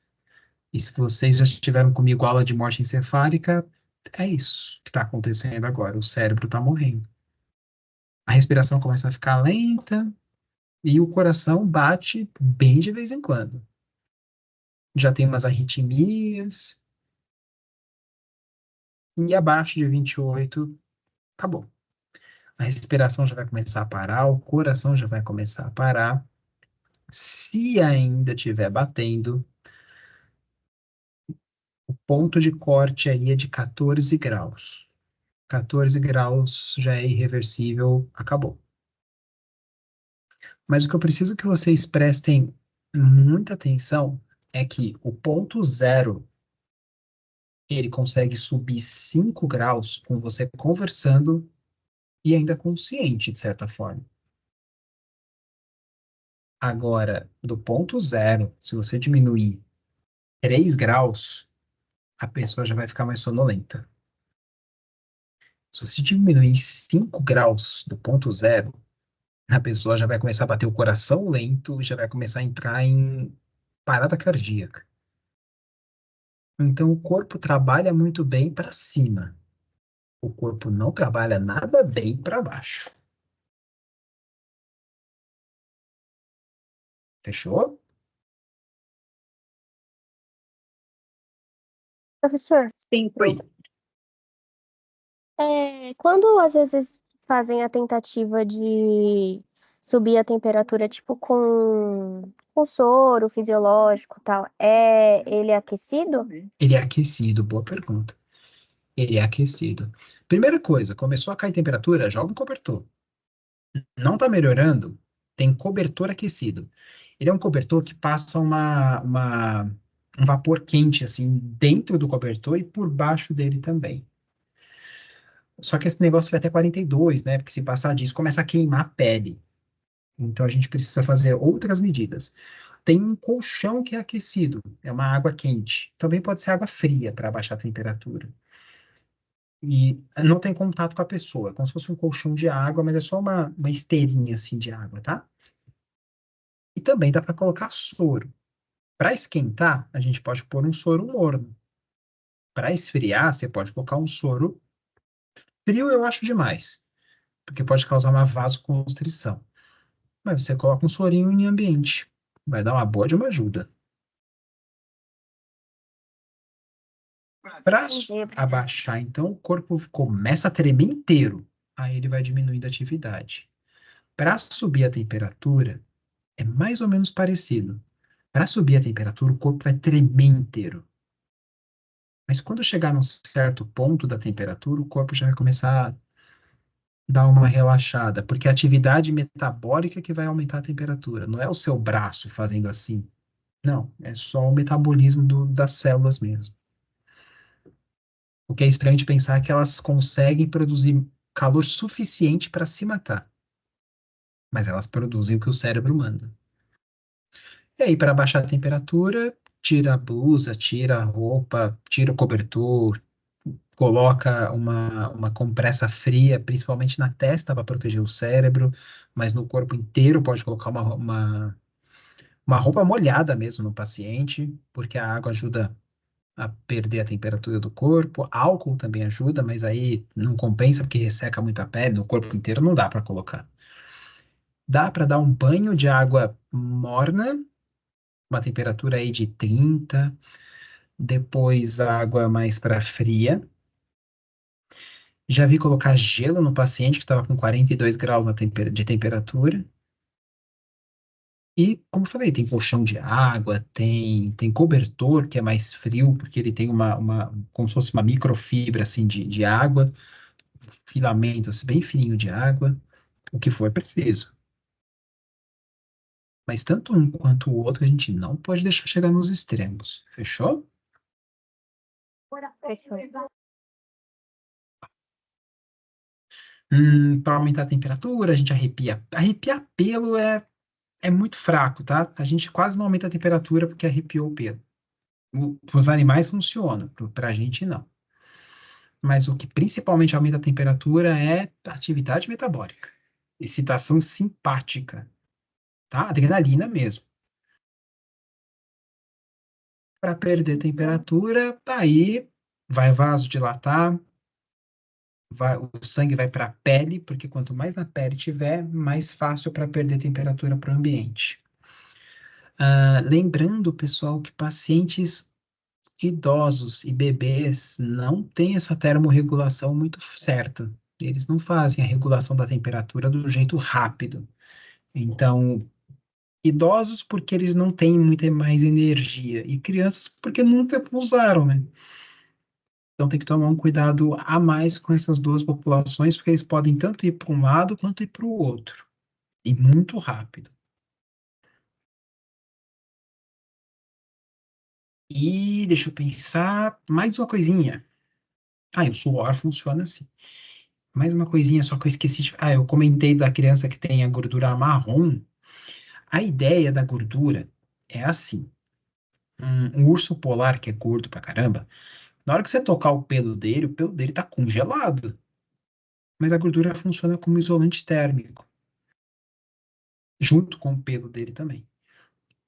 E se vocês já estiveram comigo aula de morte encefálica, é isso que está acontecendo agora. O cérebro está morrendo. A respiração começa a ficar lenta e o coração bate bem de vez em quando. Já tem umas arritmias. E abaixo de 28, acabou. A respiração já vai começar a parar, o coração já vai começar a parar. Se ainda estiver batendo, o ponto de corte aí é de 14 graus. 14 graus já é irreversível, acabou. Mas o que eu preciso que vocês prestem muita atenção é que o ponto zero, ele consegue subir 5 graus com você conversando e ainda consciente, de certa forma. Agora, do ponto zero, se você diminuir 3 graus, a pessoa já vai ficar mais sonolenta. Se você diminuir 5 graus do ponto zero, a pessoa já vai começar a bater o coração lento e já vai começar a entrar em parada cardíaca. Então, o corpo trabalha muito bem para cima. O corpo não trabalha nada bem para baixo. Fechou? Professor, Sim, Oi. quando às vezes fazem a tentativa de subir a temperatura, tipo com soro fisiológico e tal, ele é aquecido? Ele é aquecido, boa pergunta. Ele é aquecido. Primeira coisa, começou a cair temperatura, joga um cobertor. Não está melhorando, tem cobertor aquecido. Ele é um cobertor que passa um vapor quente, assim, dentro do cobertor e por baixo dele também. Só que esse negócio vai até 42, né? Porque se passar disso, começa a queimar a pele. Então a gente precisa fazer outras medidas. Tem um colchão que é aquecido, é uma água quente. Também pode ser água fria para abaixar a temperatura. E não tem contato com a pessoa, é como se fosse um colchão de água, mas é só uma esteirinha assim de água, tá? E também dá para colocar soro. Para esquentar, a gente pode pôr um soro morno. Para esfriar, você pode colocar um soro frio, eu acho demais, porque pode causar uma vasoconstrição. Mas você coloca um sorinho em ambiente, vai dar uma boa de uma ajuda. Para abaixar, então, o corpo começa a tremer inteiro, aí ele vai diminuindo a atividade. Para subir a temperatura, é mais ou menos parecido. Para subir a temperatura, o corpo vai tremer inteiro. Mas quando chegar num certo ponto da temperatura, o corpo já vai começar a dar uma relaxada, porque é a atividade metabólica que vai aumentar a temperatura, não é o seu braço fazendo assim. Não, é só o metabolismo das células mesmo. O que é estranho de pensar é que elas conseguem produzir calor suficiente para se matar, mas elas produzem o que o cérebro manda. E aí, para baixar a temperatura, tira a blusa, tira a roupa, tira o cobertor, coloca uma compressa fria, principalmente na testa, para proteger o cérebro, mas no corpo inteiro pode colocar uma roupa molhada mesmo no paciente, porque a água ajuda a perder a temperatura do corpo. Álcool também ajuda, mas aí não compensa porque resseca muito a pele, no corpo inteiro não dá para colocar. Dá para dar um banho de água morna, uma temperatura aí de 30, depois água mais para fria. Já vi colocar gelo no paciente que estava com 42 graus de temperatura. E, como eu falei, tem colchão de água, tem cobertor que é mais frio, porque ele tem como se fosse uma microfibra, assim, de água, filamento, assim, bem fininho de água, o que for preciso. Mas tanto um quanto o outro a gente não pode deixar chegar nos extremos. Fechou? Fechou. Para aumentar a temperatura, a gente arrepia. Arrepiar pelo é muito fraco, tá? A gente quase não aumenta a temperatura porque arrepiou o pelo. Para os animais funciona, para a gente não. Mas o que principalmente aumenta a temperatura é a atividade metabólica, excitação simpática, tá? Adrenalina mesmo. Para perder temperatura, tá aí, vai vasodilatar, o sangue vai para a pele, porque quanto mais na pele tiver, mais fácil para perder temperatura para o ambiente. Lembrando, pessoal, que pacientes idosos e bebês não têm essa termorregulação muito certa. Eles não fazem a regulação da temperatura do jeito rápido. Então, idosos porque eles não têm muita mais energia, e crianças porque nunca usaram, né? Então tem que tomar um cuidado a mais com essas duas populações, porque eles podem tanto ir para um lado quanto ir para o outro, e muito rápido. E deixa eu pensar, mais uma coisinha. O suor funciona assim. Mais uma coisinha só que eu esqueci de... eu comentei da criança que tem a gordura marrom. A ideia da gordura é assim. Um urso polar que é gordo pra caramba, na hora que você tocar o pelo dele tá congelado. Mas a gordura funciona como isolante térmico, junto com o pelo dele também.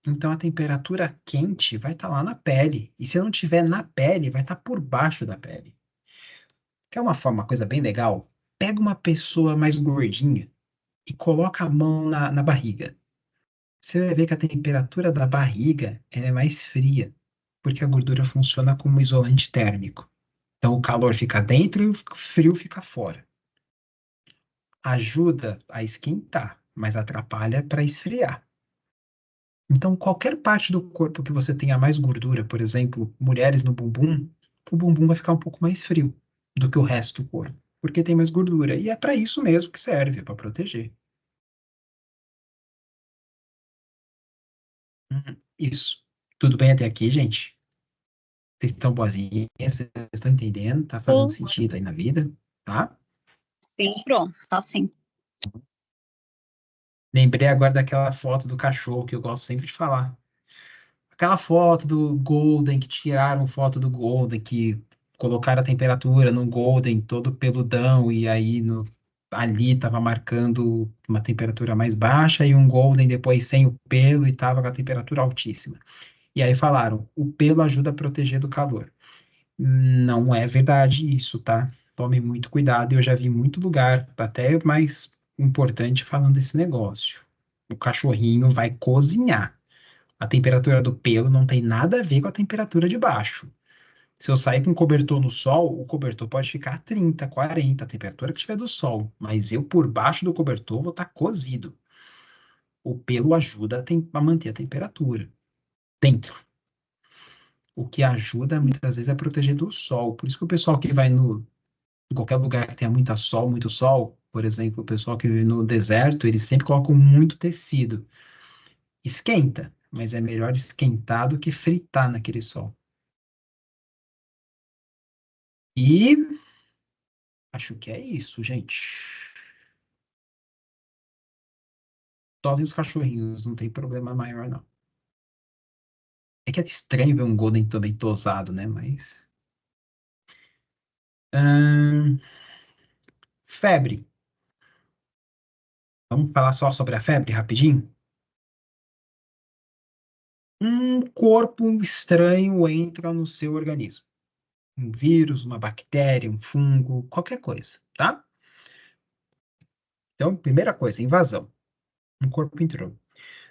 Então a temperatura quente vai estar lá na pele. E se não tiver na pele, vai estar por baixo da pele. Quer uma coisa bem legal? Pega uma pessoa mais gordinha e coloca a mão na barriga. Você vai ver que a temperatura da barriga ela é mais fria, porque a gordura funciona como isolante térmico. Então o calor fica dentro e o frio fica fora. Ajuda a esquentar, mas atrapalha para esfriar. Então, qualquer parte do corpo que você tenha mais gordura, por exemplo, mulheres no bumbum, o bumbum vai ficar um pouco mais frio do que o resto do corpo, porque tem mais gordura. E é para isso mesmo que serve, para proteger. Isso. Tudo bem até aqui, gente? Vocês estão boazinhas? Vocês estão entendendo? Tá fazendo Sim. sentido aí na vida? Tá? Sim, pronto, tá sim. Lembrei agora daquela foto do cachorro que eu gosto sempre de falar. Aquela foto do Golden, que tiraram foto do Golden, que colocaram a temperatura no Golden todo peludão, e aí ali tava marcando uma temperatura mais baixa, e um Golden depois sem o pelo, e tava com a temperatura altíssima. E aí falaram, o pelo ajuda a proteger do calor. Não é verdade isso, tá? Tome muito cuidado, eu já vi muito lugar, até mais importante, falando desse negócio. O cachorrinho vai cozinhar. A temperatura do pelo não tem nada a ver com a temperatura de baixo. Se eu sair com cobertor no sol, o cobertor pode ficar 30, 40, a temperatura que tiver do sol. Mas eu, por baixo do cobertor, vou estar cozido. O pelo ajuda a manter a temperatura dentro. O que ajuda, muitas vezes, é proteger do sol. Por isso que o pessoal que vai em qualquer lugar que tenha muito sol, por exemplo, o pessoal que vive no deserto, eles sempre colocam muito tecido. Esquenta, mas é melhor esquentar do que fritar naquele sol. E acho que é isso, gente. Tosem os cachorrinhos, não tem problema maior, não. É que é estranho ver um Golden também tosado, né? Mas. Ahn, febre. Vamos falar só sobre a febre rapidinho? Um corpo estranho entra no seu organismo. Um vírus, uma bactéria, um fungo, qualquer coisa, tá? Então, primeira coisa, invasão. Um corpo entrou.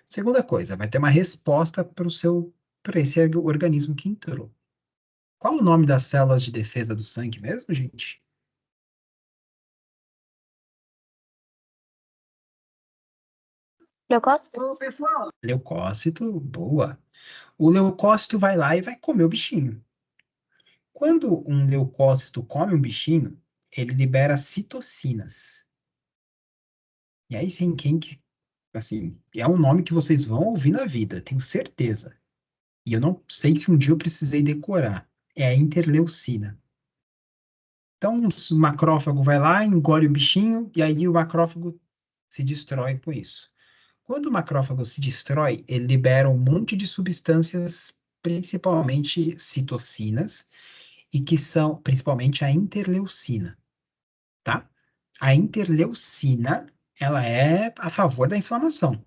Segunda coisa, vai ter uma resposta para esse organismo que entrou. Qual o nome das células de defesa do sangue mesmo, gente? Leucócito? Leucócito, boa. O leucócito vai lá e vai comer o bichinho. Quando um leucócito come um bichinho, ele libera citocinas. E aí sim, Assim, é um nome que vocês vão ouvir na vida, tenho certeza. E eu não sei se um dia eu precisei decorar. É a interleucina. Então, o macrófago vai lá, engole o bichinho, e aí o macrófago se destrói com isso. Quando o macrófago se destrói, ele libera um monte de substâncias, principalmente citocinas, e que são principalmente a interleucina, tá? A interleucina, ela é a favor da inflamação.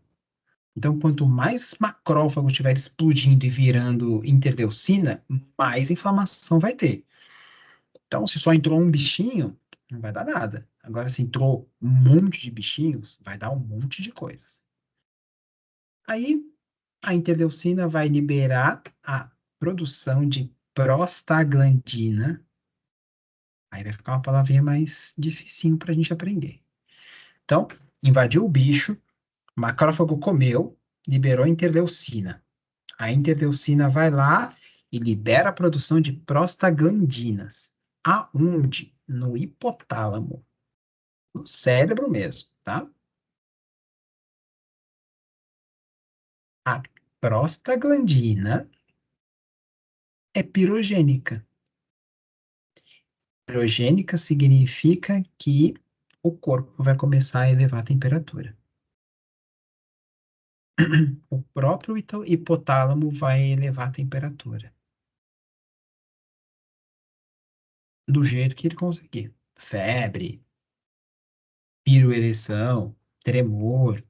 Então, quanto mais macrófago estiver explodindo e virando interleucina, mais inflamação vai ter. Então, se só entrou um bichinho, não vai dar nada. Agora, se entrou um monte de bichinhos, vai dar um monte de coisas. Aí, a interleucina vai liberar a produção de prostaglandina. Aí vai ficar uma palavrinha mais dificinho para a gente aprender. Então, invadiu o bicho, o macrófago comeu, liberou a interleucina. A interleucina vai lá e libera a produção de prostaglandinas. Aonde? No hipotálamo, no cérebro mesmo, tá? A prostaglandina é pirogênica. Pirogênica significa que o corpo vai começar a elevar a temperatura. O próprio hipotálamo vai elevar a temperatura. Do jeito que ele conseguir. Febre, piroereção, tremor.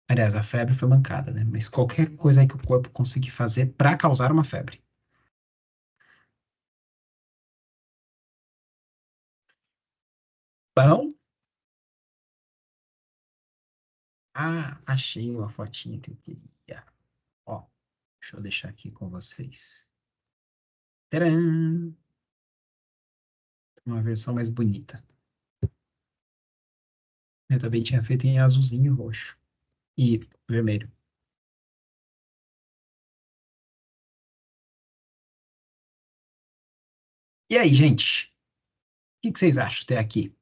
Aliás, a febre foi mancada, né? Mas qualquer coisa aí que o corpo conseguir fazer para causar uma febre. Bom, achei uma fotinha que eu queria. Ó, deixa eu deixar aqui com vocês. Tcharam! Uma versão mais bonita. Eu também tinha feito em azulzinho e roxo. E vermelho. E aí, gente? O que vocês acham até aqui?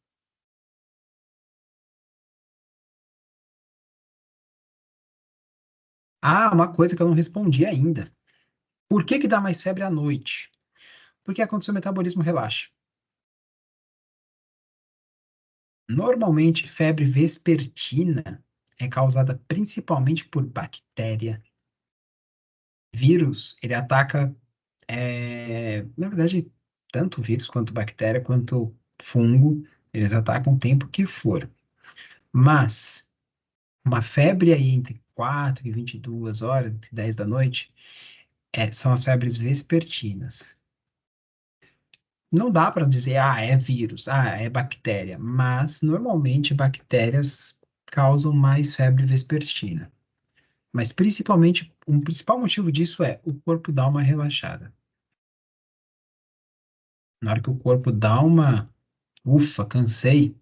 Ah, uma coisa que eu não respondi ainda. Por que que dá mais febre à noite? Porque é quando seu metabolismo relaxa. Normalmente, febre vespertina é causada principalmente por bactéria. Vírus, ele ataca, na verdade, tanto vírus quanto bactéria, quanto fungo, eles atacam o tempo que for. Mas, uma febre aí entre 4 e 22 horas, entre 10 da noite, são as febres vespertinas. Não dá para dizer, é vírus, é bactéria, mas normalmente bactérias causam mais febre vespertina. Mas principalmente, um principal motivo disso é o corpo dá uma relaxada. Na hora que o corpo dá uma, ufa, cansei,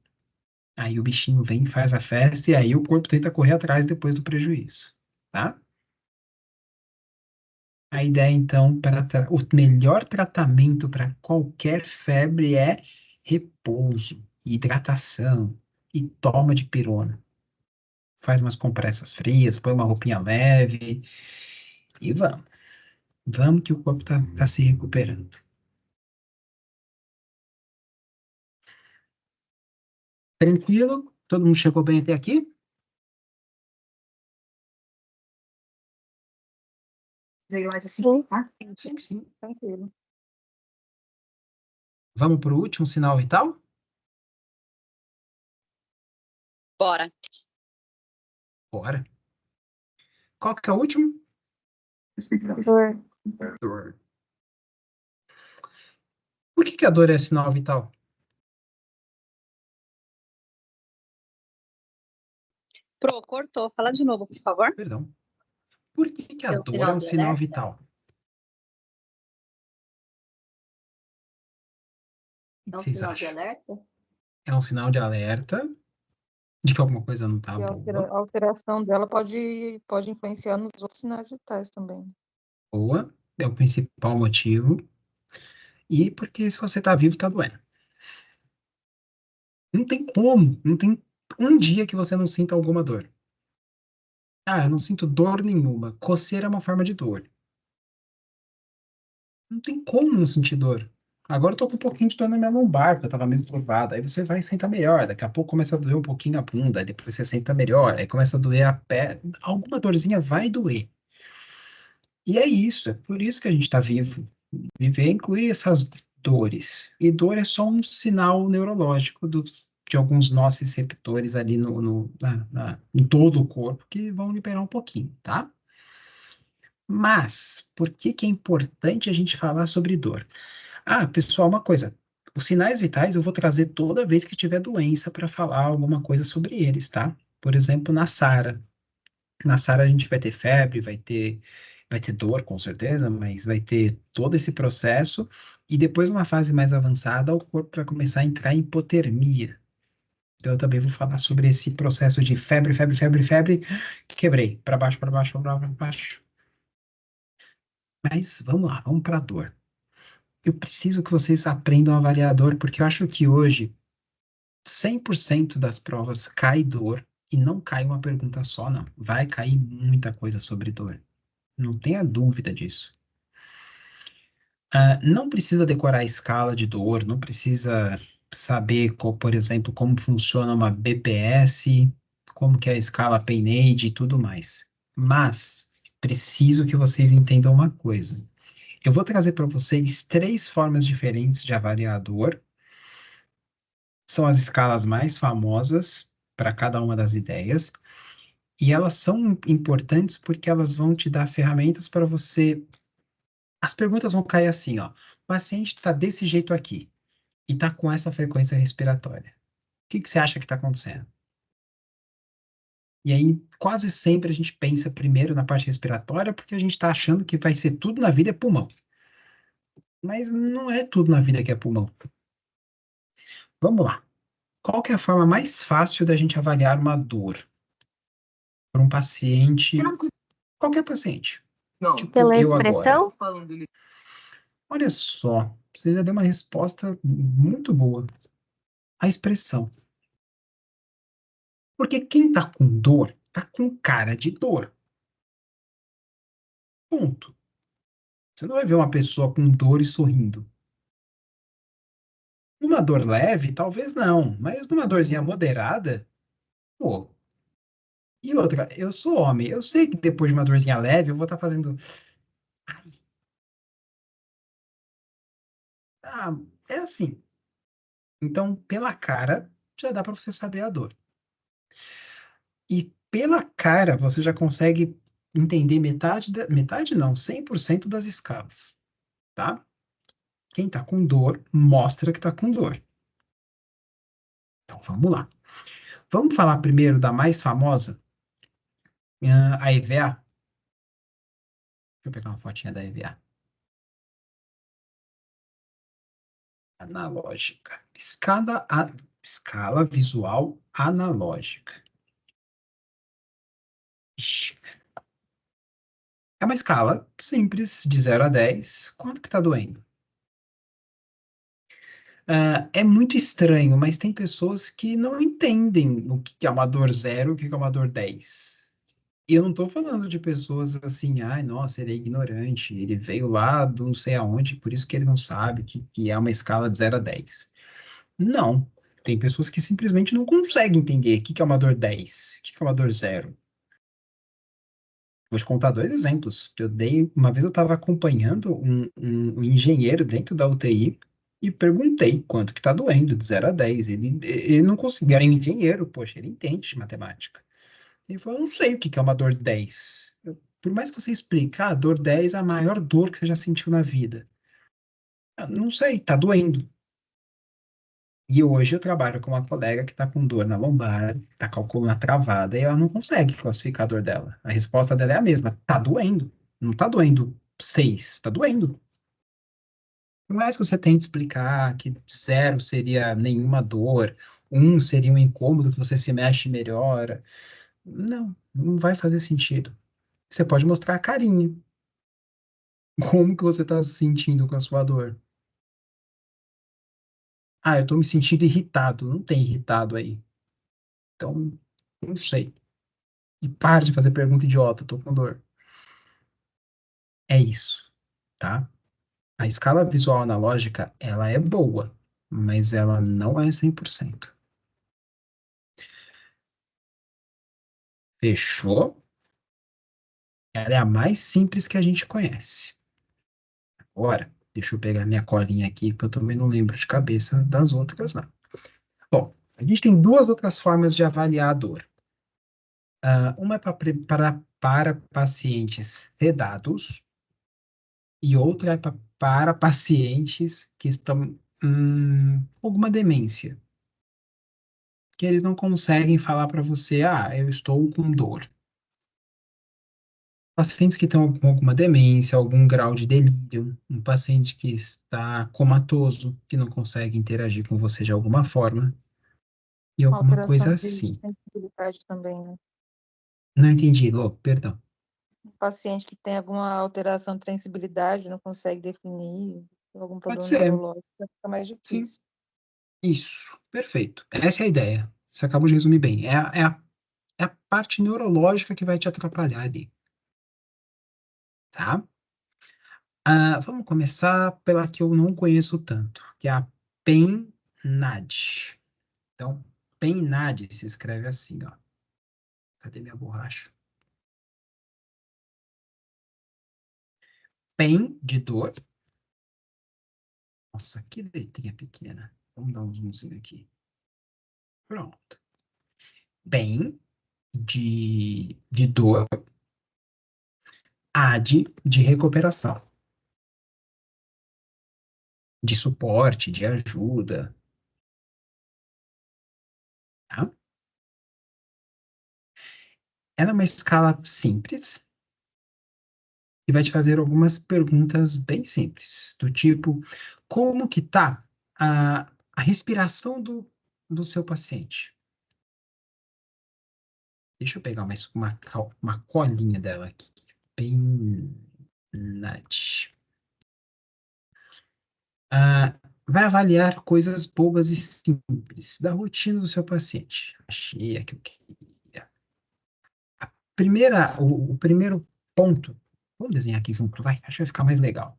aí o bichinho vem, faz a festa e aí o corpo tenta correr atrás depois do prejuízo, tá? A ideia, então, o melhor tratamento para qualquer febre é repouso, hidratação e toma de pirona. Faz umas compressas frias, põe uma roupinha leve e vamos. Vamos que o corpo tá se recuperando. Tranquilo? Todo mundo chegou bem até aqui? Sim. Sim, sim. Tranquilo. Vamos para o último sinal vital? Bora. Bora. Qual que é o último? Dor. Dor. Por que a dor é sinal vital? Pro, cortou. Fala de novo, por favor. Perdão. Por que a Seu dor é sinal um de sinal alerta? vital? O É que um vocês sinal de acham? alerta? É um sinal de alerta de que alguma coisa não está E a boa. alteração dela pode influenciar nos outros sinais vitais também. Boa, é o principal motivo. E porque se você está vivo, está doendo. Não tem como, não tem um dia que você não sinta alguma dor. Ah, eu não sinto dor nenhuma. Coceira é uma forma de dor. Não tem como não sentir dor. Agora eu tô com um pouquinho de dor na minha lombar, porque eu tava meio curvado. Aí você vai sentar melhor. Daqui a pouco começa a doer um pouquinho a bunda. Aí depois você senta melhor. Aí começa a doer a pé. Alguma dorzinha vai doer. E é isso. É por isso que a gente tá vivo. Viver inclui essas dores. E dor é só um sinal neurológico de alguns nossos receptores ali em todo o corpo que vão liberar um pouquinho, tá? Mas, por que que é importante a gente falar sobre dor? Ah, pessoal, uma coisa. Os sinais vitais eu vou trazer toda vez que tiver doença para falar alguma coisa sobre eles, tá? Por exemplo, na SARA. Na SARA a gente vai ter febre, vai ter dor, com certeza, mas vai ter todo esse processo. E depois, numa fase mais avançada, o corpo vai começar a entrar em hipotermia. Então, eu também vou falar sobre esse processo de febre, febre, febre, febre. Quebrei, para baixo, para baixo, para baixo, para baixo. Mas vamos lá, vamos para a dor. Eu preciso que vocês aprendam a avaliar a dor, porque eu acho que hoje 100% das provas cai dor e não cai uma pergunta só, não. Vai cair muita coisa sobre dor. Não tenha dúvida disso. Não precisa decorar a escala de dor, não precisa saber, por exemplo, como funciona uma BPS, como que é a escala Pain-Aid e tudo mais. Mas preciso que vocês entendam uma coisa. Eu vou trazer para vocês três formas diferentes de avaliar a dor. São as escalas mais famosas para cada uma das ideias. E elas são importantes porque elas vão te dar ferramentas para você. As perguntas vão cair assim, ó. O paciente está desse jeito aqui e está com essa frequência respiratória. O que que você acha que está acontecendo? E aí, quase sempre a gente pensa primeiro na parte respiratória porque a gente está achando que vai ser tudo na vida é pulmão. Mas não é tudo na vida que é pulmão. Vamos lá. Qual que é a forma mais fácil da gente avaliar uma dor para um paciente, qualquer paciente? Tipo, Pela eu agora. expressão? Olha só, você já deu uma resposta muito boa. A expressão. Porque quem tá com dor, tá com cara de dor. Ponto. Você não vai ver uma pessoa com dor e sorrindo. Numa dor leve, talvez não, mas numa dorzinha moderada, pô. E outra, eu sou homem, eu sei que depois de uma dorzinha leve, eu vou estar fazendo. Ah, é assim. Então, pela cara, já dá para você saber a dor. E pela cara, você já consegue entender metade não, 100% das escalas, tá? Quem tá com dor, mostra que tá com dor. Então, vamos lá. Vamos falar primeiro da mais famosa, a EVA. Deixa eu pegar uma fotinha da EVA. Analógica. Escala visual analógica. É uma escala simples, de 0 a 10. Quanto que tá doendo? É muito estranho, mas tem pessoas que não entendem o que é uma dor 0, o que é uma dor 10. E eu não estou falando de pessoas assim, ai, nossa, ele é ignorante, ele veio lá do não sei aonde, por isso que ele não sabe que é uma escala de 0 a 10. Não. Tem pessoas que simplesmente não conseguem entender o que é uma dor 10, o que é uma dor 0. Vou te contar dois exemplos. Uma vez eu estava acompanhando um engenheiro dentro da UTI e perguntei quanto que está doendo, de 0 a 10. Ele não conseguia, era engenheiro, poxa, ele entende de matemática. Ele falou, eu não sei o que que é uma dor 10. Por mais que você explique, dor 10 é a maior dor que você já sentiu na vida. Eu não sei, tá doendo. E hoje eu trabalho com uma colega que está com dor na lombar, está com a coluna travada, e ela não consegue classificar a dor dela. A resposta dela é a mesma, tá doendo. Não tá doendo 6, tá doendo. Por mais que você tente explicar que 0 seria nenhuma dor, 1 seria um incômodo que você se mexe e melhora, não vai fazer sentido. Você pode mostrar a carinha. Como que você está se sentindo com a sua dor? Eu estou me sentindo irritado. Não tem irritado aí. Então, não sei. E pare de fazer pergunta idiota, tô com dor. É isso, tá? A escala visual analógica, ela é boa, mas ela não é 100%. Fechou? Ela é a mais simples que a gente conhece. Agora, deixa eu pegar minha colinha aqui, porque eu também não lembro de cabeça das outras, não. Bom, a gente tem duas outras formas de avaliar a dor. Uma é para pacientes sedados e outra é para pacientes que estão com alguma demência, que eles não conseguem falar para você, eu estou com dor. Pacientes que estão com alguma demência, algum grau de delírio, um paciente que está comatoso, que não consegue interagir com você de alguma forma, e alguma Alteração coisa de assim. sensibilidade também, né? Não entendi, Lô, perdão. Um paciente que tem alguma alteração de sensibilidade, não consegue definir, tem algum Pode problema ser, neurológico, fica mais sim. difícil. Isso, perfeito. Essa é a ideia. Você acabou de resumir bem. É a parte neurológica que vai te atrapalhar ali, tá? Vamos começar pela que eu não conheço tanto, que é a PENNAD. Então, PENNAD se escreve assim, ó. Cadê minha borracha? PEN de dor. Nossa, que letrinha pequena. Vamos dar um zoomzinho aqui. Pronto. PEN de dor. AD de recuperação. De suporte, de ajuda. Tá? Ela é uma escala simples e vai te fazer algumas perguntas bem simples, do tipo, como que tá a respiração do seu paciente? Deixa eu pegar uma colinha dela aqui. Bem nat. Vai avaliar coisas bobas e simples da rotina do seu paciente. Achei aqui o que eu queria. O primeiro ponto, vamos desenhar aqui junto, vai, acho que vai ficar mais legal.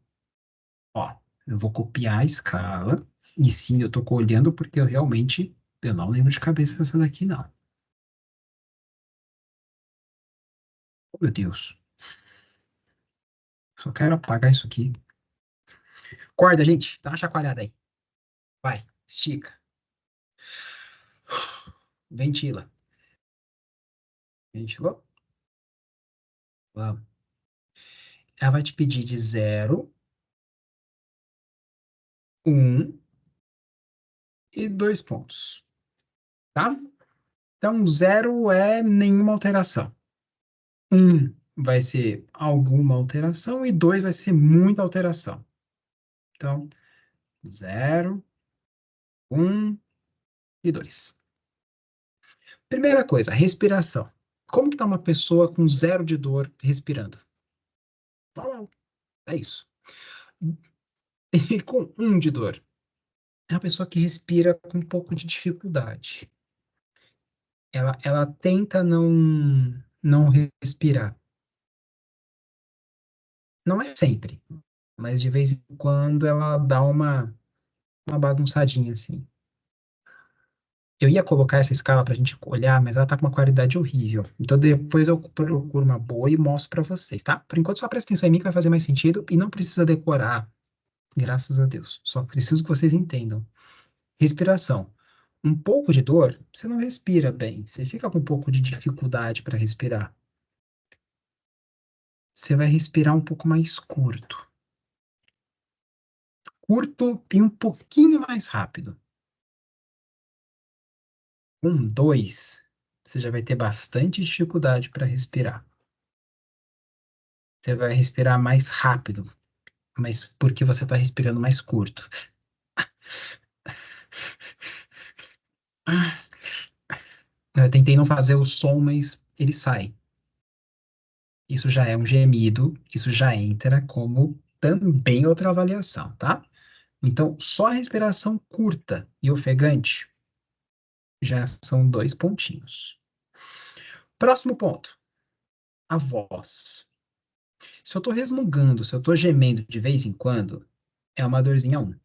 Ó, eu vou copiar a escala, e sim, eu tô olhando porque eu não lembro de cabeça dessa daqui, não. Oh, meu Deus, só quero apagar isso aqui. Acorda, gente, dá uma chacoalhada aí. Vai, estica. Ventila. Ventilou? Vamos. Ela vai te pedir de 0, 1 e 2 pontos, tá? Então, 0 é nenhuma alteração. 1 vai ser alguma alteração e 2 vai ser muita alteração. Então, 0, 1 e 2. Primeira coisa, respiração. Como que tá uma pessoa com 0 de dor respirando? Normal. É isso. E com 1 de dor? É uma pessoa que respira com um pouco de dificuldade. Ela tenta não respirar. Não é sempre, mas de vez em quando ela dá uma bagunçadinha assim. Eu ia colocar essa escala para a gente olhar, mas ela tá com uma qualidade horrível. Então depois eu procuro uma boa e mostro para vocês, tá? Por enquanto só presta atenção em mim que vai fazer mais sentido e não precisa decorar, graças a Deus. Só preciso que vocês entendam. Respiração. Um pouco de dor, você não respira bem. Você fica com um pouco de dificuldade para respirar. Você vai respirar um pouco mais curto. Curto e um pouquinho mais rápido. 2, você já vai ter bastante dificuldade para respirar. Você vai respirar mais rápido, mas porque você está respirando mais curto. Eu tentei não fazer o som, mas ele sai. Isso já é um gemido, isso já entra como também outra avaliação, tá? Então, só a respiração curta e ofegante já são 2 pontinhos. Próximo ponto. A voz. Se eu tô resmungando, se eu tô gemendo de vez em quando, é uma dorzinha 1.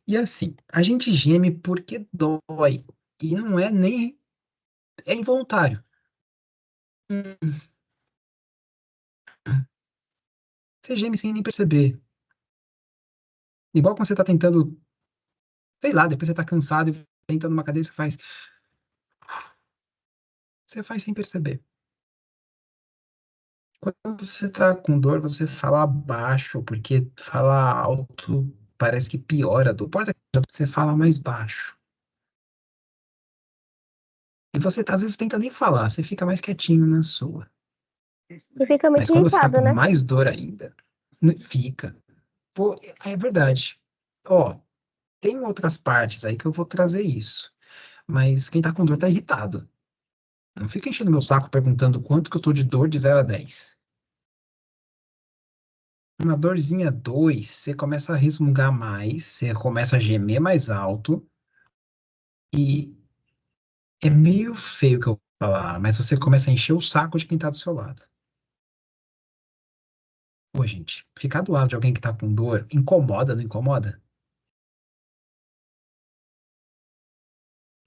E assim, a gente geme porque dói. E não é nem... É involuntário. Você geme sem nem perceber. Igual quando você tá tentando, sei lá, depois você tá cansado e tentando uma cadeira, você faz sem perceber. Quando você tá com dor, você fala baixo, porque falar alto parece que piora a dor. Pode você fala mais baixo. E você, às vezes, tenta nem falar, você fica mais quietinho na sua. E fica Mas muito quando você tá irritado, com né? mais dor ainda, fica. Pô, é verdade. Ó, tem outras partes aí que eu vou trazer isso. Mas quem tá com dor tá irritado. Não fica enchendo meu saco perguntando quanto que eu tô de dor de 0 a 10. Uma dorzinha 2, você começa a resmungar mais, você começa a gemer mais alto, e é meio feio que eu vou falar, mas você começa a encher o saco de quem tá do seu lado. Pô, gente, ficar do lado de alguém que tá com dor incomoda, não incomoda?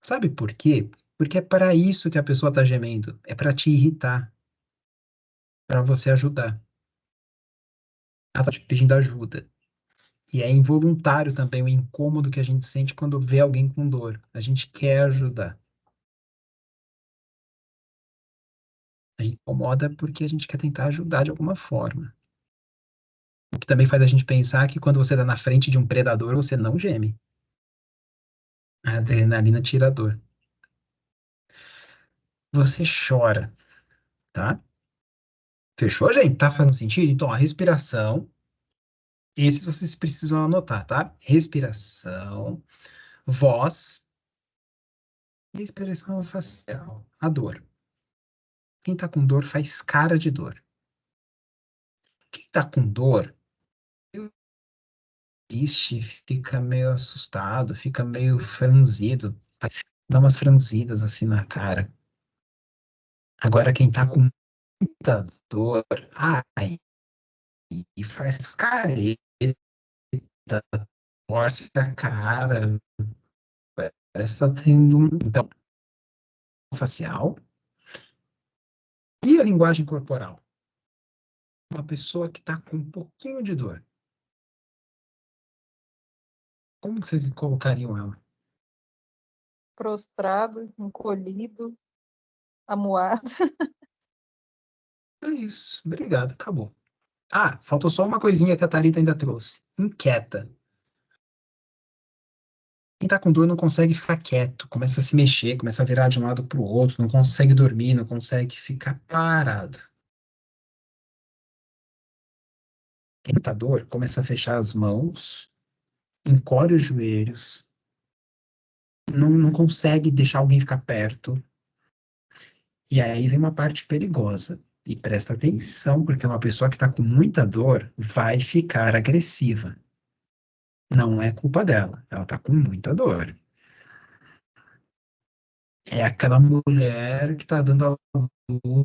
Sabe por quê? Porque é para isso que a pessoa tá gemendo, é para te irritar, para você ajudar. Ela tá te pedindo ajuda. E é involuntário também o incômodo que a gente sente quando vê alguém com dor. A gente quer ajudar. A gente incomoda porque a gente quer tentar ajudar de alguma forma. O que também faz a gente pensar que quando você está na frente de um predador, você não geme. A adrenalina tira a dor. Você chora, tá? Fechou, gente? Tá fazendo sentido? Então, a respiração. Esses vocês precisam anotar, tá? Respiração, voz e expressão facial. A dor. Quem tá com dor faz cara de dor. Quem tá com dor, triste, fica meio assustado, fica meio franzido, dá umas franzidas assim na cara. Agora, quem tá com muita dor, ai, e faz careta, torce a cara, parece que tá tendo um. Então, facial e a linguagem corporal. Uma pessoa que tá com um pouquinho de dor. Como vocês colocariam ela? Prostrado, encolhido, amuado. É isso. Obrigado, acabou. Ah, faltou só uma coisinha que a Thalita ainda trouxe. Inquieta. Quem tá com dor não consegue ficar quieto, começa a se mexer, começa a virar de um lado para o outro, não consegue dormir, não consegue ficar parado. Quem tá dor começa a fechar as mãos, encolhe os joelhos, não consegue deixar alguém ficar perto. E aí vem uma parte perigosa. E presta atenção, porque uma pessoa que está com muita dor vai ficar agressiva. Não é culpa dela, ela está com muita dor. É aquela mulher que está dando a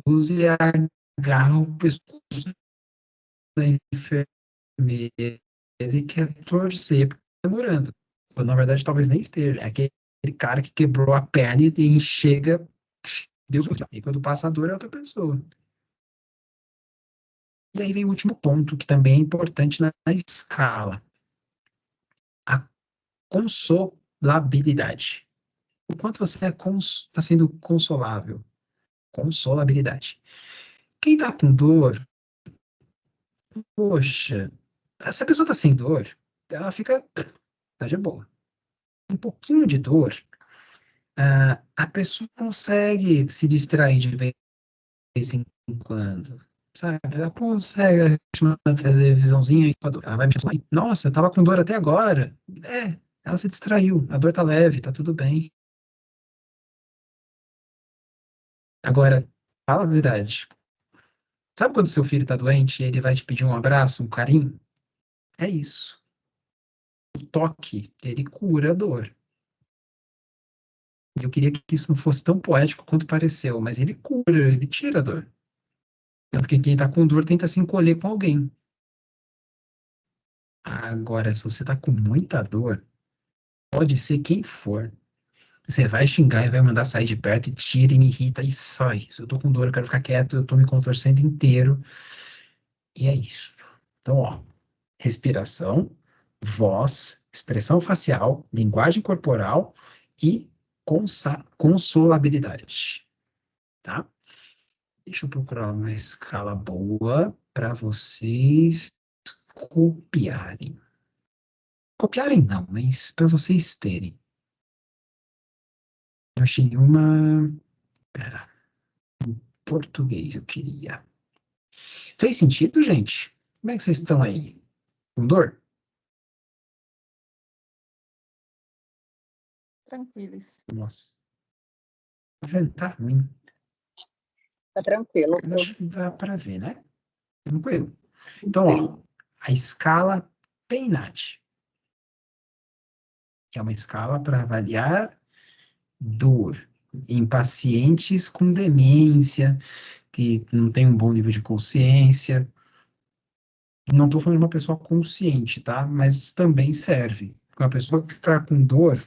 luz e agarra o pescoço da enfermeira e quer torcer porque está demorando. Quando, na verdade, talvez nem esteja. É aquele cara que quebrou a perna e chega. Deus, e quando passa a dor é outra pessoa. E aí vem o último ponto, que também é importante na escala. A consolabilidade. O quanto você está sendo consolável. Consolabilidade. Quem está com dor, poxa, se a pessoa está sem dor, ela fica, tá de boa. Um pouquinho de dor, a pessoa consegue se distrair de vez em quando. Sabe? Ela consegue assistir uma televisãozinha e com a dor. Ela vai mexer lá. Nossa, tava com dor até agora. É, ela se distraiu. A dor tá leve, tá tudo bem. Agora, fala a verdade. Sabe quando seu filho tá doente e ele vai te pedir um abraço, um carinho? É isso. O toque, ele cura a dor. E eu queria que isso não fosse tão poético quanto pareceu, mas ele cura, ele tira a dor. Tanto que quem tá com dor tenta se encolher com alguém. Agora, se você tá com muita dor, pode ser quem for. Você vai xingar e vai mandar sair de perto e tira e me irrita e sai. Se eu tô com dor, eu quero ficar quieto, eu tô me contorcendo inteiro. E é isso. Então, ó, respiração, voz, expressão facial, linguagem corporal e consolabilidade, tá? Deixa eu procurar uma escala boa para vocês copiarem. Copiarem não, mas para vocês terem. Eu achei uma. Pera, português eu queria. Fez sentido, gente? Como é que vocês estão aí? Com dor? Tranquilos. Nossa, tá ruim. Tá tranquilo. Mas acho que dá para ver, né? Tranquilo. Então, ó, a escala PEINAT é uma escala para avaliar dor em pacientes com demência, que não tem um bom nível de consciência. Não estou falando de uma pessoa consciente, tá? Mas também serve. Uma pessoa que está com dor,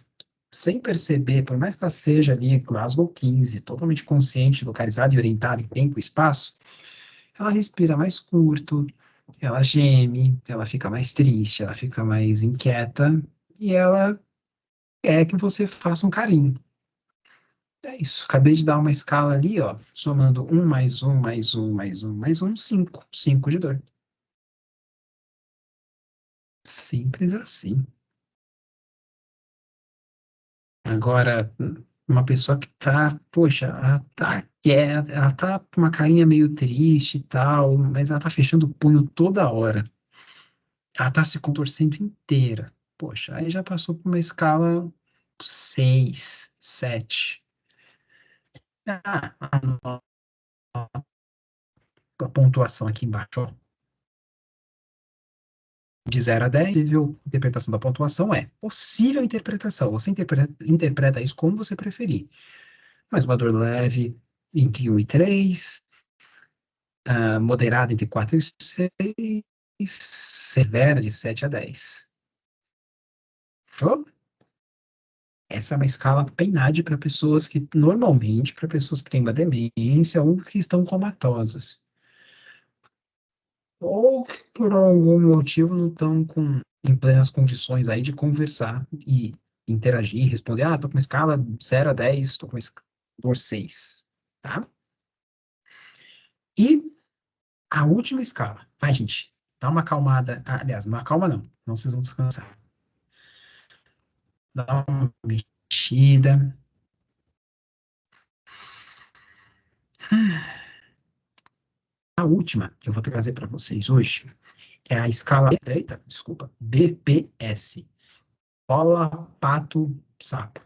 sem perceber, por mais que ela seja ali Glasgow 15, totalmente consciente, localizada e orientada em tempo e espaço, ela respira mais curto, ela geme, ela fica mais triste, ela fica mais inquieta e ela quer que você faça um carinho. É isso. Acabei de dar uma escala ali, ó, somando um mais um mais um mais um mais um, 5. 5 de dor. Simples assim. Agora, uma pessoa que tá, poxa, ela tá com uma carinha meio triste e tal, mas ela tá fechando o punho toda hora. Ela tá se contorcendo inteira. Poxa, aí já passou por uma escala 6, 7. Ah, a pontuação aqui embaixo, ó. De 0 a 10, possível interpretação da pontuação é possível interpretação. Você interpreta isso como você preferir. Mas uma dor leve entre 1 e 3, moderada entre 4 e 6, severa de 7 a 10. Show? Essa é uma escala PENAD para pessoas que, normalmente, para pessoas que têm uma demência ou que estão comatosas. Ou que por algum motivo não estão em plenas condições aí de conversar e interagir, responder, tô com uma escala 0 a 10, tô com uma escala por 6, tá? E a última escala, vai, gente, dá uma acalmada, aliás, não acalma não vocês vão descansar. Dá uma mexida. A última que eu vou trazer para vocês hoje é a escala, eita, desculpa, BPS, bola, pato, sapo.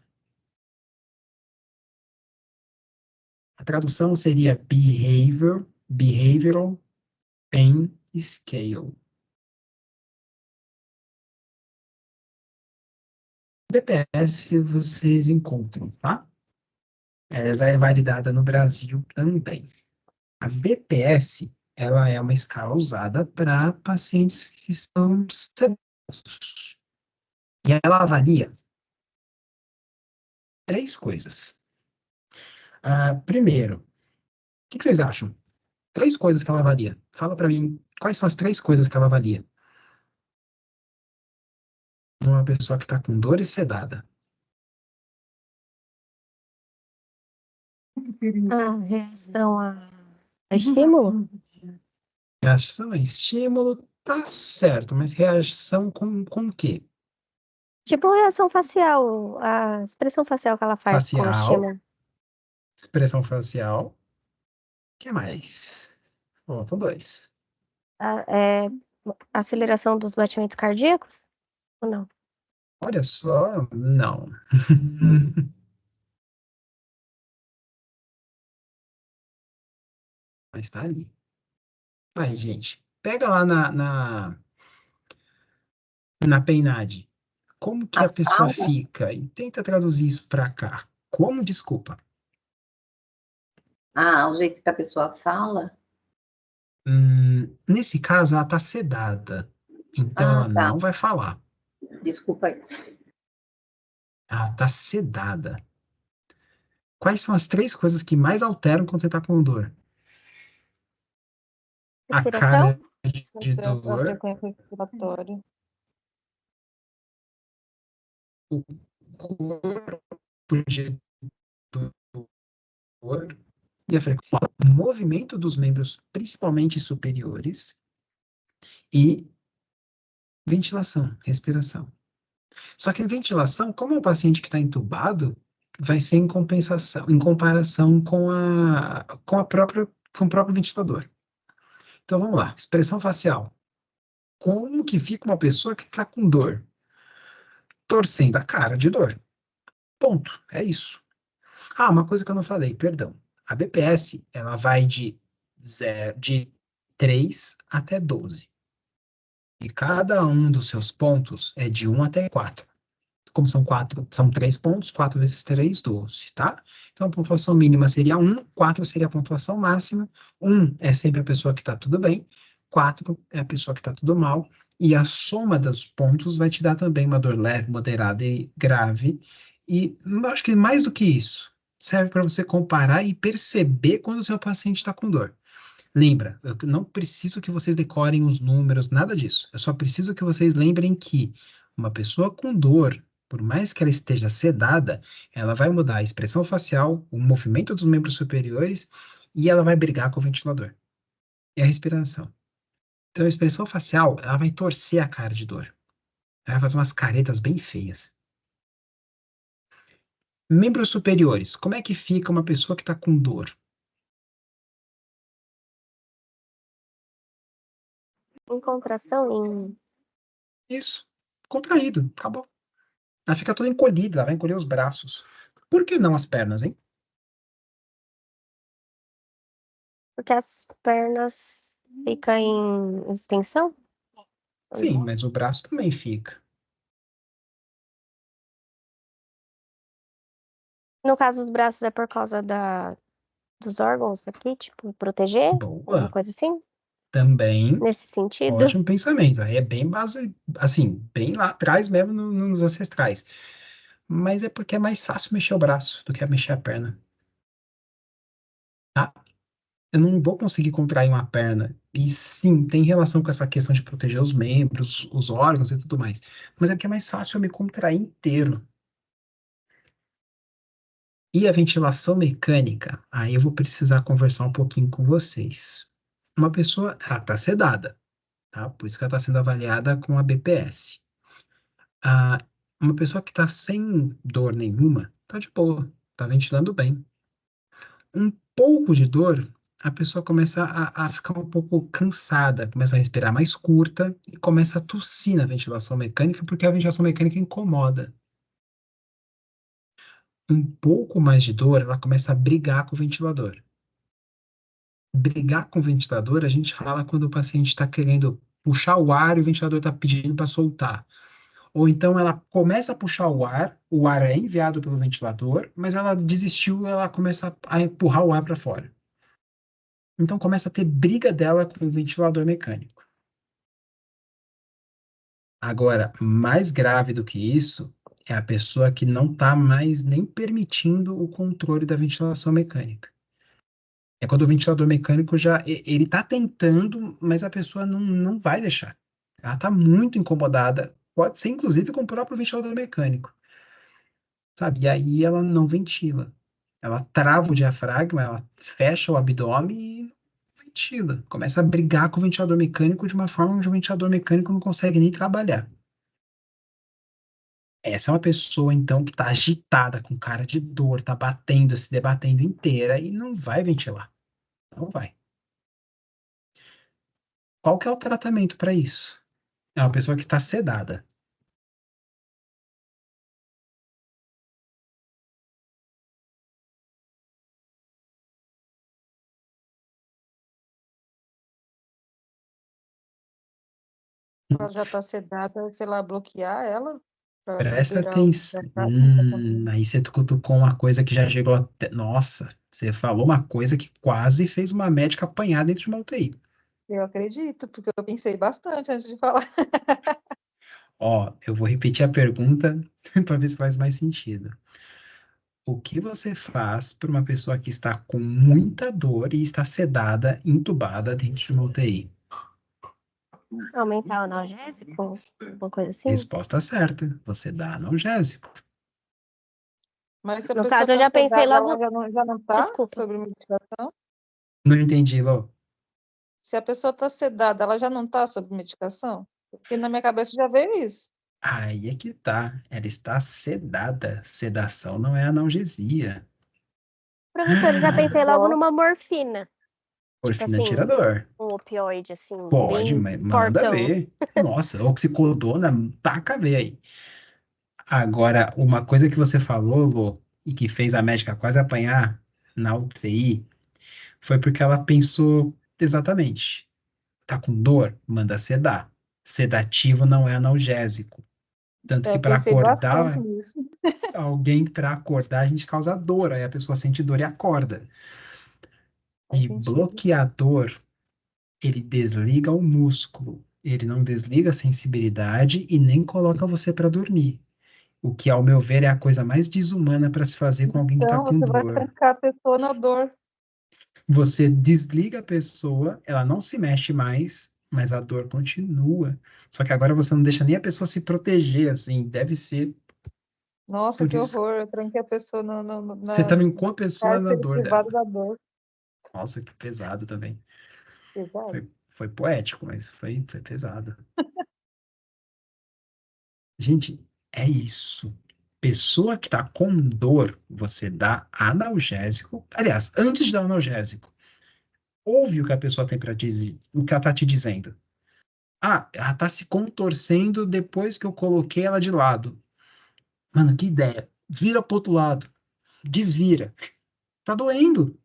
A tradução seria Behavioral Pain Scale. BPS vocês encontram, tá? Ela é validada no Brasil também. A BPS, ela é uma escala usada para pacientes que estão sedentários. E ela avalia três coisas. Primeiro, o que vocês acham? Três coisas que ela avalia. Fala para mim, quais são as três coisas que ela avalia numa pessoa que está com dor e sedada? A reação a estímulo? Reação a estímulo, tá certo, mas reação com o quê? Tipo reação facial, a expressão facial que ela faz com o Facial, estímulo. expressão facial. O que mais? Faltam dois. É aceleração dos batimentos cardíacos? Ou não? Olha só, não. Mas tá ali. Vai, gente. Pega lá na PENAD. Como que a pessoa fica? E tenta traduzir isso para cá. Como? Desculpa. O jeito que a pessoa fala? Nesse caso, ela está sedada. Então, ela Tá. não vai falar. Desculpa aí. Ela está sedada. Quais são as 3 coisas que mais alteram quando você está com dor? A Respiração? cara de A dor, frequência respiratória. o corpo de dor e a frequência. O movimento dos membros, principalmente superiores, e ventilação, respiração. Só que a ventilação, como é um paciente que está entubado, vai ser em compensação, em comparação com o próprio ventilador. Então vamos lá, expressão facial. Como que fica uma pessoa que está com dor? Torcendo a cara de dor. Ponto. É isso. Uma coisa que eu não falei, perdão. A BPS, ela vai de 3 até 12. E cada um dos seus pontos é de 1 até 4. Como são 3 pontos, 4 vezes 3, 12, tá? Então, a pontuação mínima seria 1, 4 seria a pontuação máxima, 1 é sempre a pessoa que está tudo bem, 4 é a pessoa que está tudo mal, e a soma dos pontos vai te dar também uma dor leve, moderada e grave, e eu acho que mais do que isso, serve para você comparar e perceber quando o seu paciente está com dor. Lembra, eu não preciso que vocês decorem os números, nada disso. Eu só preciso que vocês lembrem que uma pessoa com dor, por mais que ela esteja sedada, ela vai mudar a expressão facial, o movimento dos membros superiores e ela vai brigar com o ventilador. E a respiração. Então, a expressão facial, ela vai torcer a cara de dor. Ela vai fazer umas caretas bem feias. Membros superiores, como é que fica uma pessoa que está com dor? Em contração, Isso, contraído, acabou. Ela fica toda encolhida, ela vai encolher os braços. Por que não as pernas, hein? porque as pernas ficam em extensão? Sim, mas o braço também fica. No caso dos braços é por causa dos órgãos aqui, tipo, proteger? Alguma Boa. coisa assim? Também, Nesse sentido? ótimo pensamento. Aí é bem base, assim, bem lá atrás mesmo nos ancestrais. Mas é porque é mais fácil mexer o braço do que mexer a perna, tá? Eu não vou conseguir contrair uma perna. E sim, tem relação com essa questão de proteger os membros, os órgãos e tudo mais. Mas é porque é mais fácil eu me contrair inteiro. E a ventilação mecânica? Aí eu vou precisar conversar um pouquinho com vocês. Uma pessoa, ela está sedada, tá? Por isso que ela está sendo avaliada com a BPS. Ah, uma pessoa que está sem dor nenhuma, está de boa, está ventilando bem. Um pouco de dor, a pessoa começa a ficar um pouco cansada, começa a respirar mais curta e começa a tossir na ventilação mecânica, porque a ventilação mecânica incomoda. Um pouco mais de dor, ela começa a brigar com o ventilador. Brigar com o ventilador, a gente fala quando o paciente está querendo puxar o ar e o ventilador está pedindo para soltar. Ou então ela começa a puxar o ar é enviado pelo ventilador, mas ela desistiu, ela começa a empurrar o ar para fora. Então começa a ter briga dela com o ventilador mecânico. Agora, mais grave do que isso é a pessoa que não está mais nem permitindo o controle da ventilação mecânica. É quando o ventilador mecânico ele está tentando, mas a pessoa não vai deixar. Ela está muito incomodada, pode ser inclusive com o próprio ventilador mecânico, sabe? E aí ela não ventila. Ela trava o diafragma, ela fecha o abdômen e não ventila. Começa a brigar com o ventilador mecânico de uma forma onde o ventilador mecânico não consegue nem trabalhar. Essa é uma pessoa, então, que está agitada, com cara de dor, está batendo, se debatendo inteira e não vai ventilar. Não vai. Qual que é o tratamento para isso? É uma pessoa que está sedada. Ela já está sedada, sei lá, bloquear ela? Para Presta liberar o atenção. fracasso não está conseguindo. Aí você cutucou uma coisa que já chegou até. Nossa, você falou uma coisa que quase fez uma médica apanhar dentro de uma UTI. Eu acredito, porque eu pensei bastante antes de falar. Ó, eu vou repetir a pergunta para ver se faz mais sentido. O que você faz para uma pessoa que está com muita dor e está sedada, entubada dentro de uma UTI? Aumentar o analgésico? Alguma coisa assim? Resposta certa. Você dá analgésico. Mas se a No pessoa caso, eu está já pensei sedada, logo. ela já não está Desculpa. sobre medicação? Não entendi, Lô. Se a pessoa está sedada, ela já não está sob medicação? Porque na minha cabeça já veio isso. Aí é que tá. Ela está sedada. Sedação não é analgesia. Professor, eu já pensei logo Igual. numa morfina. Tipo Morfina assim, tirador. um opioide, assim, Pode, bem mas manda fortão. ver. Nossa, oxicodona, taca ver aí. Agora, uma coisa que você falou, Lô, e que fez a médica quase apanhar na UTI, foi porque ela pensou exatamente. Tá com dor? Manda sedar. Sedativo não é analgésico. Tanto que Eu para pensei bastante acordar, nisso. alguém para acordar, a gente causa dor, aí a pessoa sente dor e acorda. Faz E sentido. bloqueador, ele desliga o músculo, ele não desliga a sensibilidade e nem coloca você para dormir. O que, ao meu ver, é a coisa mais desumana para se fazer com alguém que está Então, com você vai dor. trancar a pessoa na dor. Você desliga a pessoa, ela não se mexe mais, mas a dor continua. Só que agora você não deixa nem a pessoa se proteger, assim. Deve ser Nossa, por que isso. horror. Eu tranquei a pessoa Você na também com a pessoa na cárcere dor privado dela. da dor. Nossa, que pesado também. Pesado. Foi poético, mas foi pesado. Gente, é isso. Pessoa que tá com dor, você dá analgésico. Aliás, antes de dar analgésico, ouve o que a pessoa tem para dizer, o que ela tá te dizendo. Ah, ela tá se contorcendo depois que eu coloquei ela de lado. Mano, que ideia. Vira pro outro lado. Desvira. Tá doendo.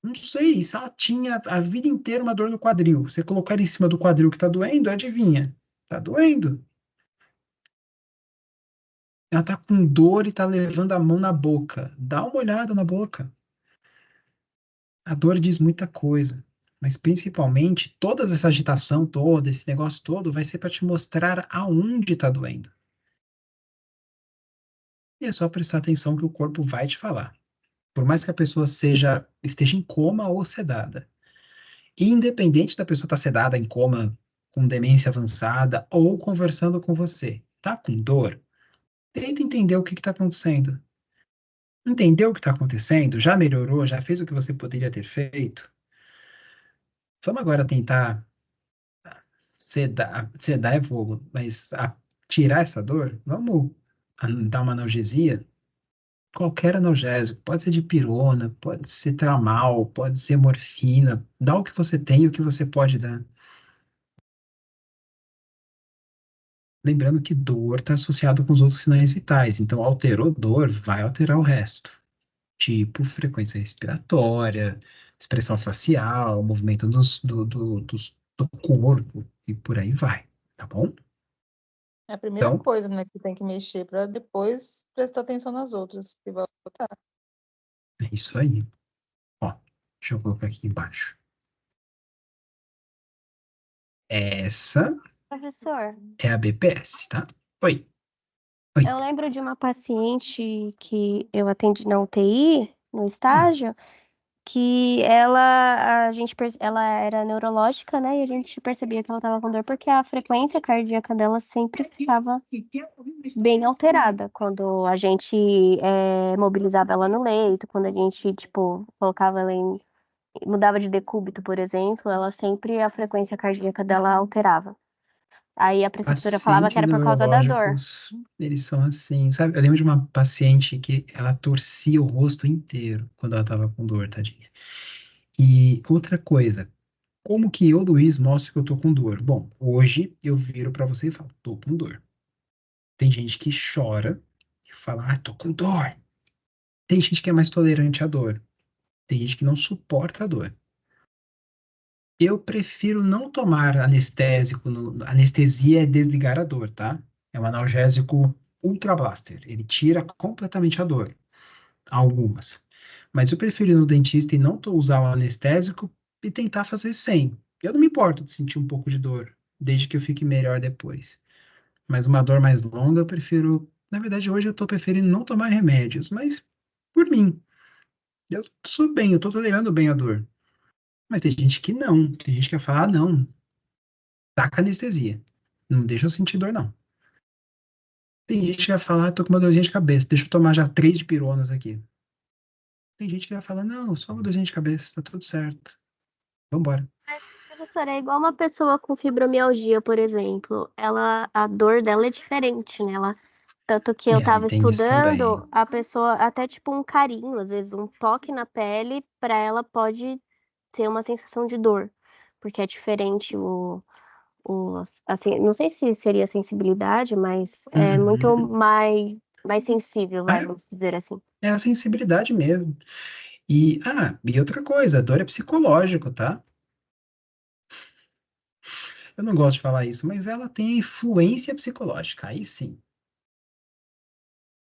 Não sei, se ela tinha a vida inteira uma dor no quadril. Você colocar em cima do quadril que tá doendo, adivinha? Tá doendo. Ela tá com dor e tá levando a mão na boca. Dá uma olhada na boca. A dor diz muita coisa. Mas principalmente, toda essa agitação toda, esse negócio todo, vai ser para te mostrar aonde tá doendo. E é só prestar atenção que o corpo vai te falar. Por mais que a pessoa esteja em coma ou sedada. E independente da pessoa estar sedada, em coma, com demência avançada ou conversando com você, tá com dor? Tenta entender o que está acontecendo. Entendeu o que está acontecendo? Já melhorou? Já fez o que você poderia ter feito? Vamos agora tentar sedar é fogo, mas tirar essa dor? Vamos dar uma analgesia? Qualquer analgésico, pode ser dipirona, pode ser tramal, pode ser morfina, dá o que você tem e o que você pode dar. Lembrando que dor está associado com os outros sinais vitais, então alterou dor, vai alterar o resto. Tipo frequência respiratória, expressão facial, movimento do corpo e por aí vai, tá bom? É a primeira Então, coisa, né, que tem que mexer para depois prestar atenção nas outras, que vai voltar. é isso aí. Ó, deixa eu colocar aqui embaixo. Essa Professor, é a BPS, tá? Oi, oi. eu lembro de uma paciente que eu atendi na UTI, no Hum, estágio, que ela era neurológica, né? E a gente percebia que ela estava com dor porque a frequência cardíaca dela sempre ficava bem alterada quando a gente mobilizava ela no leito, quando a gente, tipo, colocava ela mudava de decúbito, por exemplo, ela sempre a frequência cardíaca dela alterava. Aí a preceptora falava que pacientes era por causa da dor. neurológicos, eles são assim, sabe? Eu lembro de uma paciente que ela torcia o rosto inteiro quando ela tava com dor, tadinha. E outra coisa, como que eu, Luiz, mostro que eu tô com dor? Bom, hoje eu viro pra você e falo, tô com dor. Tem gente que chora e fala, tô com dor. Tem gente que é mais tolerante à dor. Tem gente que não suporta a dor. Eu prefiro não tomar anestésico. Anestesia é desligar a dor, tá? É um analgésico Ultra Blaster. Ele tira completamente a dor. Algumas. Mas eu prefiro ir no dentista e não usar o anestésico e tentar fazer sem. Eu não me importo de sentir um pouco de dor, desde que eu fique melhor depois. Mas uma dor mais longa eu prefiro. Na verdade, hoje eu tô preferindo não tomar remédios, mas por mim. Eu sou bem, eu tô tolerando bem a dor. Mas tem gente que não. Tem gente que vai falar, ah, não, taca anestesia. Não deixa eu sentir dor, não. Tem gente que vai falar, ah, tô com uma dorzinha de cabeça, deixa eu tomar já 3 dipironas aqui. Tem gente que vai falar, não, só uma dorzinha de cabeça, tá tudo certo. Vambora. Mas, professora, é igual uma pessoa com fibromialgia, por exemplo. A dor dela é diferente, né? Tanto que eu E aí tava tem isso também. estudando, a pessoa, até tipo um carinho, às vezes um toque na pele, pra ela pode ter uma sensação de dor. Porque é diferente assim, não sei se seria sensibilidade, mas é muito Uhum. mais sensível, vai, É, vamos dizer assim. é a sensibilidade mesmo. E outra coisa, a dor é psicológico, tá? Eu não gosto de falar isso, mas ela tem influência psicológica, aí sim.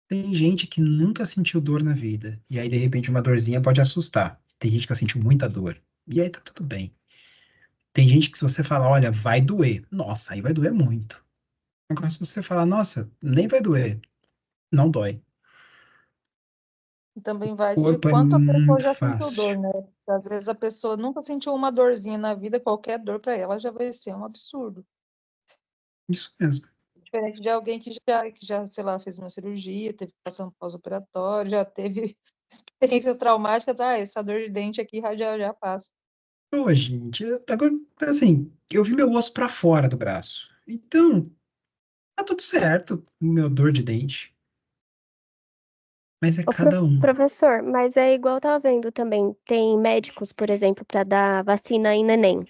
Tem gente que nunca sentiu dor na vida, e aí de repente uma dorzinha pode assustar. Tem gente que sentiu muita dor, e aí tá tudo bem. Tem gente que se você falar, olha, vai doer, nossa, aí vai doer muito. Agora se você falar, nossa, nem vai doer, não dói. E também O vai de corpo é quanto a pessoa muito já sentiu dor, fácil. né? Às vezes a pessoa nunca sentiu uma dorzinha na vida, qualquer dor para ela já vai ser um absurdo. Isso mesmo. Diferente de alguém que já, sei lá, fez uma cirurgia, teve que passar um pós-operatório, já teve experiências traumáticas, essa dor de dente aqui já passa. Pô, gente, agora, assim, eu vi meu osso pra fora do braço. Então, tá tudo certo, meu dor de dente. Mas é Ô, cada um. professor, mas é igual eu tava vendo também. Tem médicos, por exemplo, para dar vacina em neném,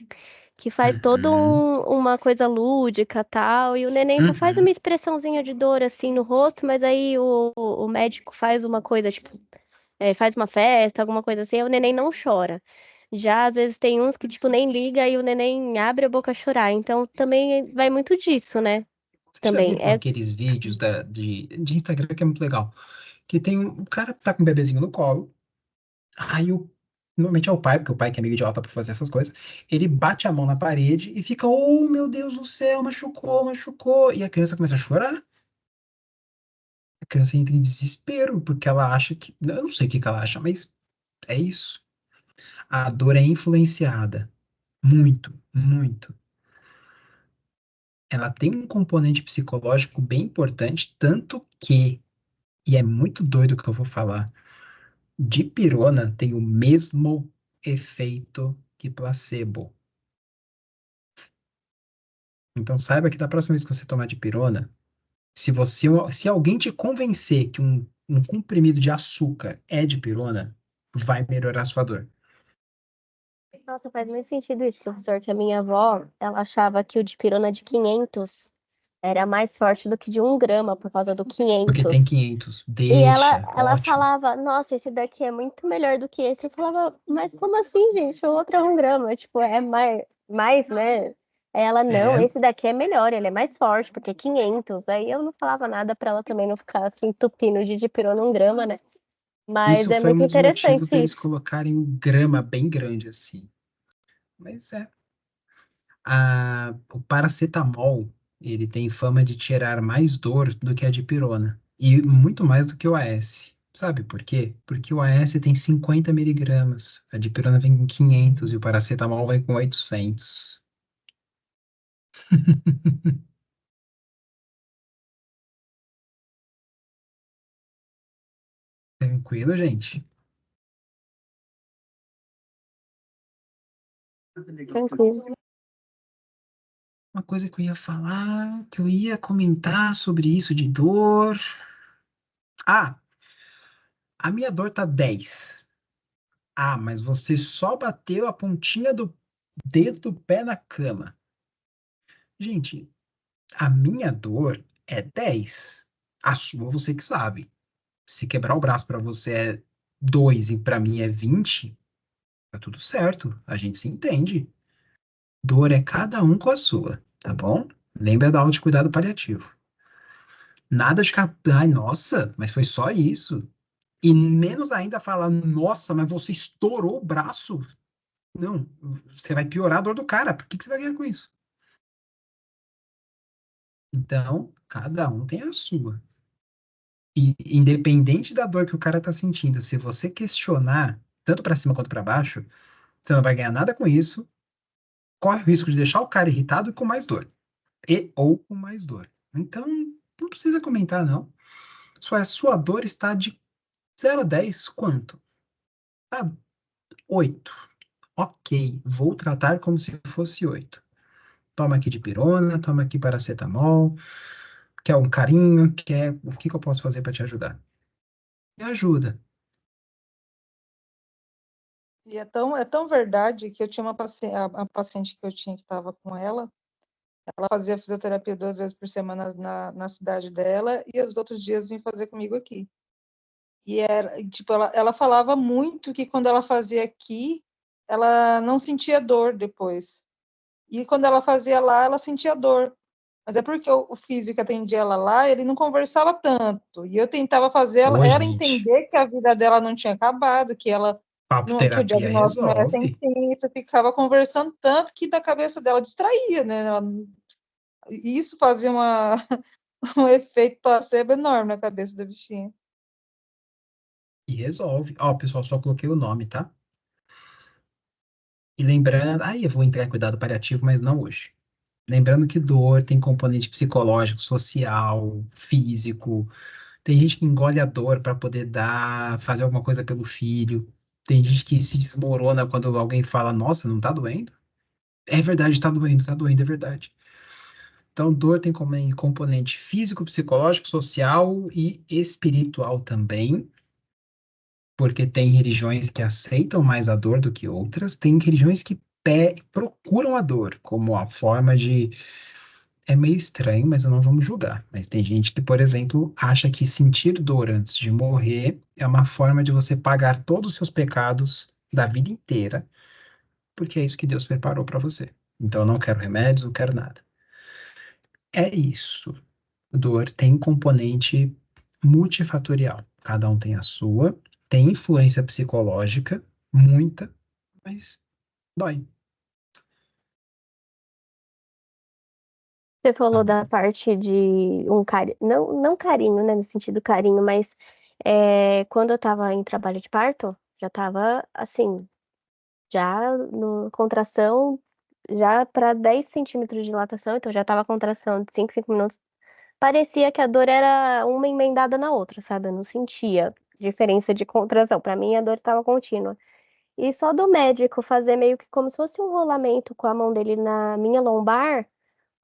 que faz Uhum, uma coisa lúdica tal, e o neném só faz uma uhum. expressãozinha de dor assim no rosto, mas aí o médico faz uma coisa, tipo, faz uma festa, alguma coisa assim, e o neném não chora. Já às vezes tem uns que, tipo, nem liga e o neném abre a boca a chorar. Então também vai muito disso, né? Você já Também. viram aqueles vídeos de Instagram que é muito legal? Que tem um cara que tá com um bebezinho no colo, aí normalmente é o pai, porque o pai que é meio idiota pra fazer essas coisas, ele bate a mão na parede e fica, oh meu Deus do céu, machucou, machucou. E a criança começa a chorar. A criança entra em desespero, porque ela acha que. Eu não sei o que que ela acha, mas é isso. A dor é influenciada. Muito, muito. Ela tem um componente psicológico bem importante, tanto que, e é muito doido o que eu vou falar, dipirona tem o mesmo efeito que placebo. Então saiba que da próxima vez que você tomar dipirona, se alguém te convencer que um comprimido de açúcar é dipirona, vai melhorar a sua dor. Nossa, faz muito sentido isso, professor, que a minha avó, ela achava que o dipirona de 500 era mais forte do que de 1 grama, por causa do Porque tem 500. 500. E ela, Deixa, ela ótimo. falava, nossa, esse daqui é muito melhor do que esse. Eu falava, mas como assim, gente? O outro é 1 grama, tipo, é mais, né? Aí ela, não, É, esse daqui é melhor, ele é mais forte, porque é 500. Aí eu não falava nada pra ela também não ficar assim, entupindo de dipirona 1 grama, né? Mas isso é foi muito um dos motivos interessante deles isso. colocarem um grama bem grande assim. Mas é. O paracetamol, ele tem fama de tirar mais dor do que a dipirona. E muito mais do que o AS. Sabe por quê? Porque o AS tem 50 miligramas, a dipirona vem com 500 e o paracetamol vem com 800. Tranquilo, gente? Tranquilo. Uma coisa que eu ia falar, que eu ia comentar sobre isso de dor. Ah, a minha dor tá 10. Ah, mas você só bateu a pontinha do dedo do pé na cama. Gente, a minha dor é 10. A sua você que sabe. Se quebrar o braço pra você é 2 e pra mim é 20, tá tudo certo. A gente se entende. Dor é cada um com a sua, tá bom? Lembra da aula de cuidado paliativo. Nada de ficar, ai, nossa, mas foi só isso. E menos ainda falar, nossa, mas você estourou o braço. Não, você vai piorar a dor do cara. Por que que você vai ganhar com isso? Então, cada um tem a sua. E independente da dor que o cara tá sentindo, se você questionar, tanto para cima quanto para baixo, você não vai ganhar nada com isso, corre o risco de deixar o cara irritado e com mais dor. E ou com mais dor. Então, não precisa comentar, não. Sua dor está de 0 a 10, quanto? Ah, 8. Ok, vou tratar como se fosse 8. Toma aqui dipirona, toma aqui paracetamol, quer um carinho, quer... O que que eu posso fazer para te ajudar? Me ajuda. E é tão verdade que eu tinha uma paciente, a paciente que eu tinha que estava com ela fazia fisioterapia 2 vezes por semana na cidade dela e os outros dias vinha fazer comigo aqui. E era, tipo, ela falava muito que quando ela fazia aqui, ela não sentia dor depois. E quando ela fazia lá, ela sentia dor. Mas é porque o físico que atendia ela lá, ele não conversava tanto. E eu tentava fazer Ô, ela gente, entender que a vida dela não tinha acabado, que ela papo que o terapia diagnóstico não era resolve. ciência, ficava conversando tanto que da cabeça dela distraía, né? E isso fazia um efeito placebo enorme na cabeça da bichinha. E resolve. Ó, pessoal, só coloquei o nome, tá? E lembrando, aí eu vou entrar em cuidado paliativo, mas não hoje. Lembrando que dor tem componente psicológico, social, físico. Tem gente que engole a dor para poder dar, fazer alguma coisa pelo filho. Tem gente que se desmorona quando alguém fala, nossa, não tá doendo? É verdade, tá doendo, é verdade. Então, dor tem como componente físico, psicológico, social e espiritual também, porque tem religiões que aceitam mais a dor do que outras, tem religiões que procuram a dor como a forma de. É meio estranho, mas não vamos julgar. Mas tem gente que, por exemplo, acha que sentir dor antes de morrer é uma forma de você pagar todos os seus pecados da vida inteira, porque é isso que Deus preparou para você. Então, eu não quero remédios, não quero nada. É isso. Dor tem componente multifatorial. Cada um tem a sua, tem influência psicológica, muita, mas dói. Você falou Tá? da parte de um carinho, não carinho, né, no sentido carinho, mas quando eu tava em trabalho de parto, já tava assim, já no contração, já para 10 centímetros de dilatação, então já tava contração de 5 minutos. Parecia que a dor era uma emendada na outra, sabe? Eu não sentia diferença de contração. Para mim, a dor estava contínua. E só do médico fazer meio que como se fosse um rolamento com a mão dele na minha lombar,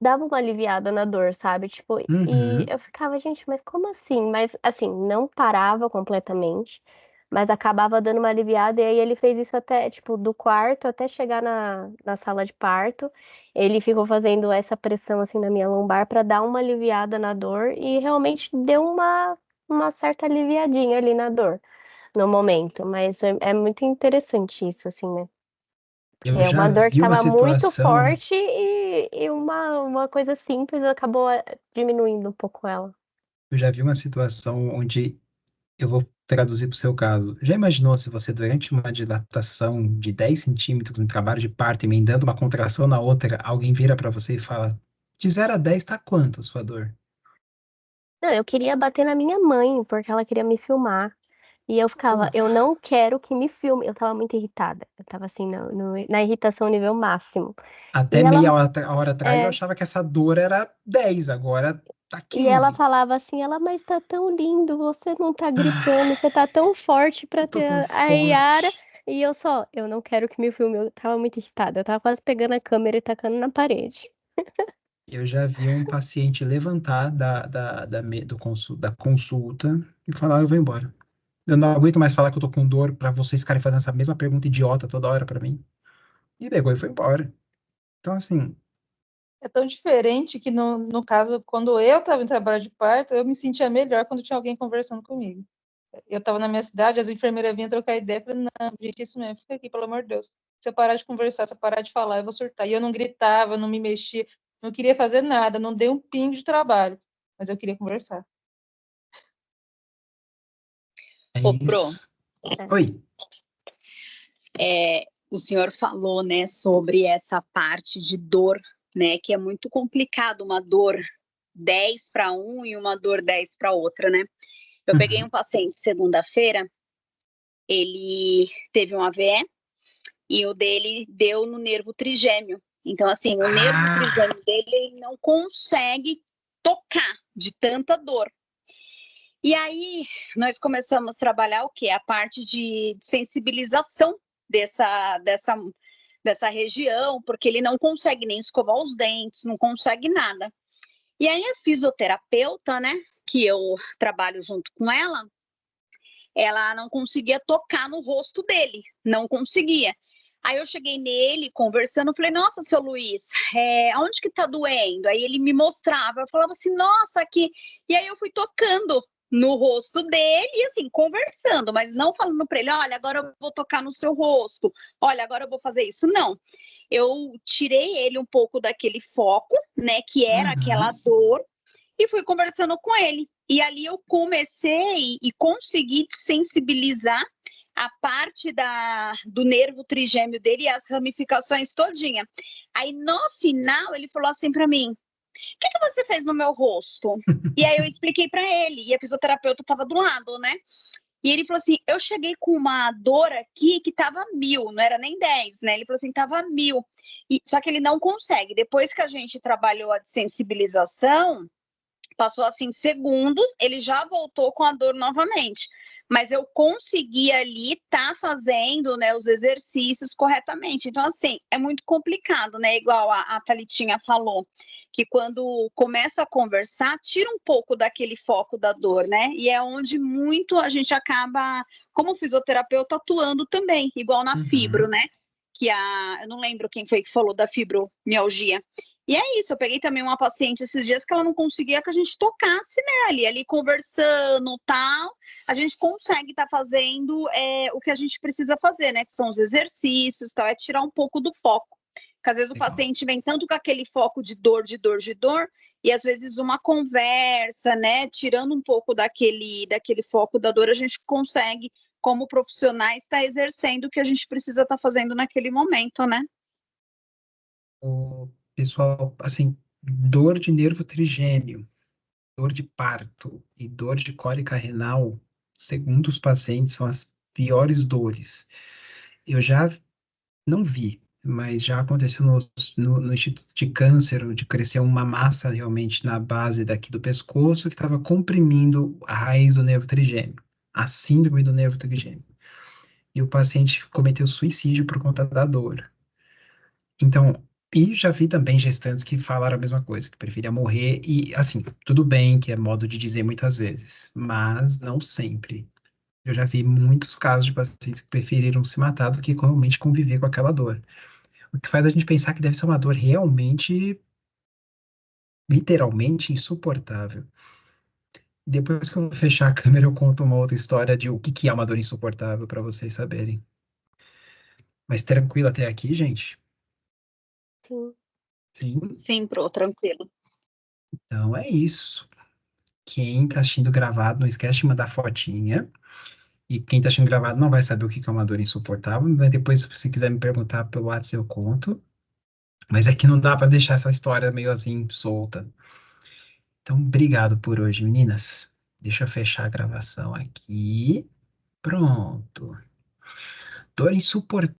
dava uma aliviada na dor, sabe? Tipo, e Uhum. eu ficava, gente, mas como assim? Mas assim, não parava completamente, mas acabava dando uma aliviada, e aí ele fez isso até, tipo, do quarto até chegar na sala de parto. Ele ficou fazendo essa pressão assim na minha lombar para dar uma aliviada na dor e realmente deu uma certa aliviadinha ali na dor no momento, mas é muito interessante isso, assim, né? Que Eu é já uma dor que vi uma estava muito situação, forte e uma coisa simples acabou diminuindo um pouco ela. eu já vi uma situação onde eu vou traduzir para o seu caso. Já imaginou se você, durante uma dilatação de 10 centímetros em trabalho de parto, emendando uma contração na outra, alguém vira para você e fala: de 0 a 10 tá quanto a sua dor? Não, eu queria bater na minha mãe, porque ela queria me filmar. E eu ficava, Pô, eu não quero que me filme. Eu tava muito irritada. Eu tava assim, na irritação nível máximo. até E ela, meia hora atrás eu é, achava que essa dor era 10, agora tá e ela 15. falava assim, mas tá tão lindo, você não tá gritando, você tá tão forte pra Eu tô ter tão a Yara. forte. E eu não quero que me filme. Eu tava muito irritada. Eu tava quase pegando a câmera e tacando na parede. Eu já vi um paciente levantar da consulta e falar: eu vou embora. Eu não aguento mais falar que eu tô com dor pra vocês ficarem fazendo essa mesma pergunta idiota toda hora pra mim. E pegou e foi embora. Então, assim, É tão diferente que, no caso, quando eu estava em trabalho de parto, eu me sentia melhor quando tinha alguém conversando comigo. Eu estava na minha cidade, as enfermeiras vinham trocar ideia, eu falei, não, gente, isso mesmo, fica aqui, pelo amor de Deus. Se eu parar de conversar, se eu parar de falar, eu vou surtar. E eu não gritava, não me mexia, não queria fazer nada, não dei um pingo de trabalho, mas eu queria conversar. É Ô, Pro, isso. Oi. o senhor falou, né, sobre essa parte de dor, né, que é muito complicado, uma dor 10 para um e uma dor 10 para outra, né? Eu peguei um paciente segunda-feira, ele teve um AVE e o dele deu no nervo trigêmeo. Então, assim, o nervo trigêmeo dele ele não consegue tocar de tanta dor. E aí, nós começamos a trabalhar o quê? A parte de sensibilização dessa região, porque ele não consegue nem escovar os dentes, não consegue nada. E aí, a fisioterapeuta, né, que eu trabalho junto com ela não conseguia tocar no rosto dele, não conseguia. Aí eu cheguei nele, conversando, falei, nossa, seu Luiz, aonde que tá doendo? Aí ele me mostrava, eu falava assim, nossa, aqui. E aí eu fui tocando no rosto dele, e assim, conversando, mas não falando para ele, olha, agora eu vou tocar no seu rosto, olha, agora eu vou fazer isso. Não, eu tirei ele um pouco daquele foco, né, que era aquela dor, e fui conversando com ele. E ali eu comecei e consegui sensibilizar a parte do nervo trigêmeo dele e as ramificações todinha. Aí no final ele falou assim para mim: "O que você fez no meu rosto?" E aí eu expliquei para ele, e a fisioterapeuta estava do lado, né? E ele falou assim: eu cheguei com uma dor aqui que tava 1000, não era nem 10, né? Ele falou assim: tava 1000. Só que ele não consegue. Depois que a gente trabalhou a sensibilização, passou assim segundos, ele já voltou com a dor novamente. Mas eu consegui ali estar fazendo, né, os exercícios corretamente. Então, assim, é muito complicado, né? Igual a Thalitinha falou, que quando começa a conversar, tira um pouco daquele foco da dor, né? E é onde muito a gente acaba, como fisioterapeuta, atuando também, igual na fibro, né? Eu não lembro quem foi que falou da fibromialgia. E é isso, eu peguei também uma paciente esses dias que ela não conseguia que a gente tocasse nela, ali conversando, tal, a gente consegue estar fazendo o que a gente precisa fazer, né, que são os exercícios, tal, é tirar um pouco do foco, porque às vezes o paciente vem tanto com aquele foco de dor, e às vezes uma conversa, né, tirando um pouco daquele foco da dor, a gente consegue, como profissionais, estar exercendo o que a gente precisa estar fazendo naquele momento, né? O pessoal, assim, dor de nervo trigêmeo, dor de parto e dor de cólica renal, segundo os pacientes, são as piores dores. Eu já não vi, mas já aconteceu no Instituto de Câncer, de crescer uma massa realmente na base daqui do pescoço que estava comprimindo a raiz do nervo trigêmeo, a síndrome do nervo trigêmeo. E o paciente cometeu suicídio por conta da dor. Então, e já vi também gestantes que falaram a mesma coisa, que preferia morrer, e assim, tudo bem que é modo de dizer muitas vezes, mas não sempre. Eu já vi muitos casos de pacientes que preferiram se matar do que realmente conviver com aquela dor. O que faz a gente pensar que deve ser uma dor realmente, literalmente insuportável. Depois que eu fechar a câmera, eu conto uma outra história de o que é uma dor insuportável para vocês saberem. Mas tranquilo até aqui, gente? Sim. Sim. Sim, Pro, tranquilo. Então é isso. Quem tá assistindo gravado, não esquece de mandar fotinha. E quem tá assistindo gravado não vai saber o que é uma dor insuportável. Mas depois, se você quiser me perguntar pelo WhatsApp, eu conto. Mas é que não dá para deixar essa história meio assim solta. Então, obrigado por hoje, meninas. Deixa eu fechar a gravação aqui. Pronto. Dor insuportável.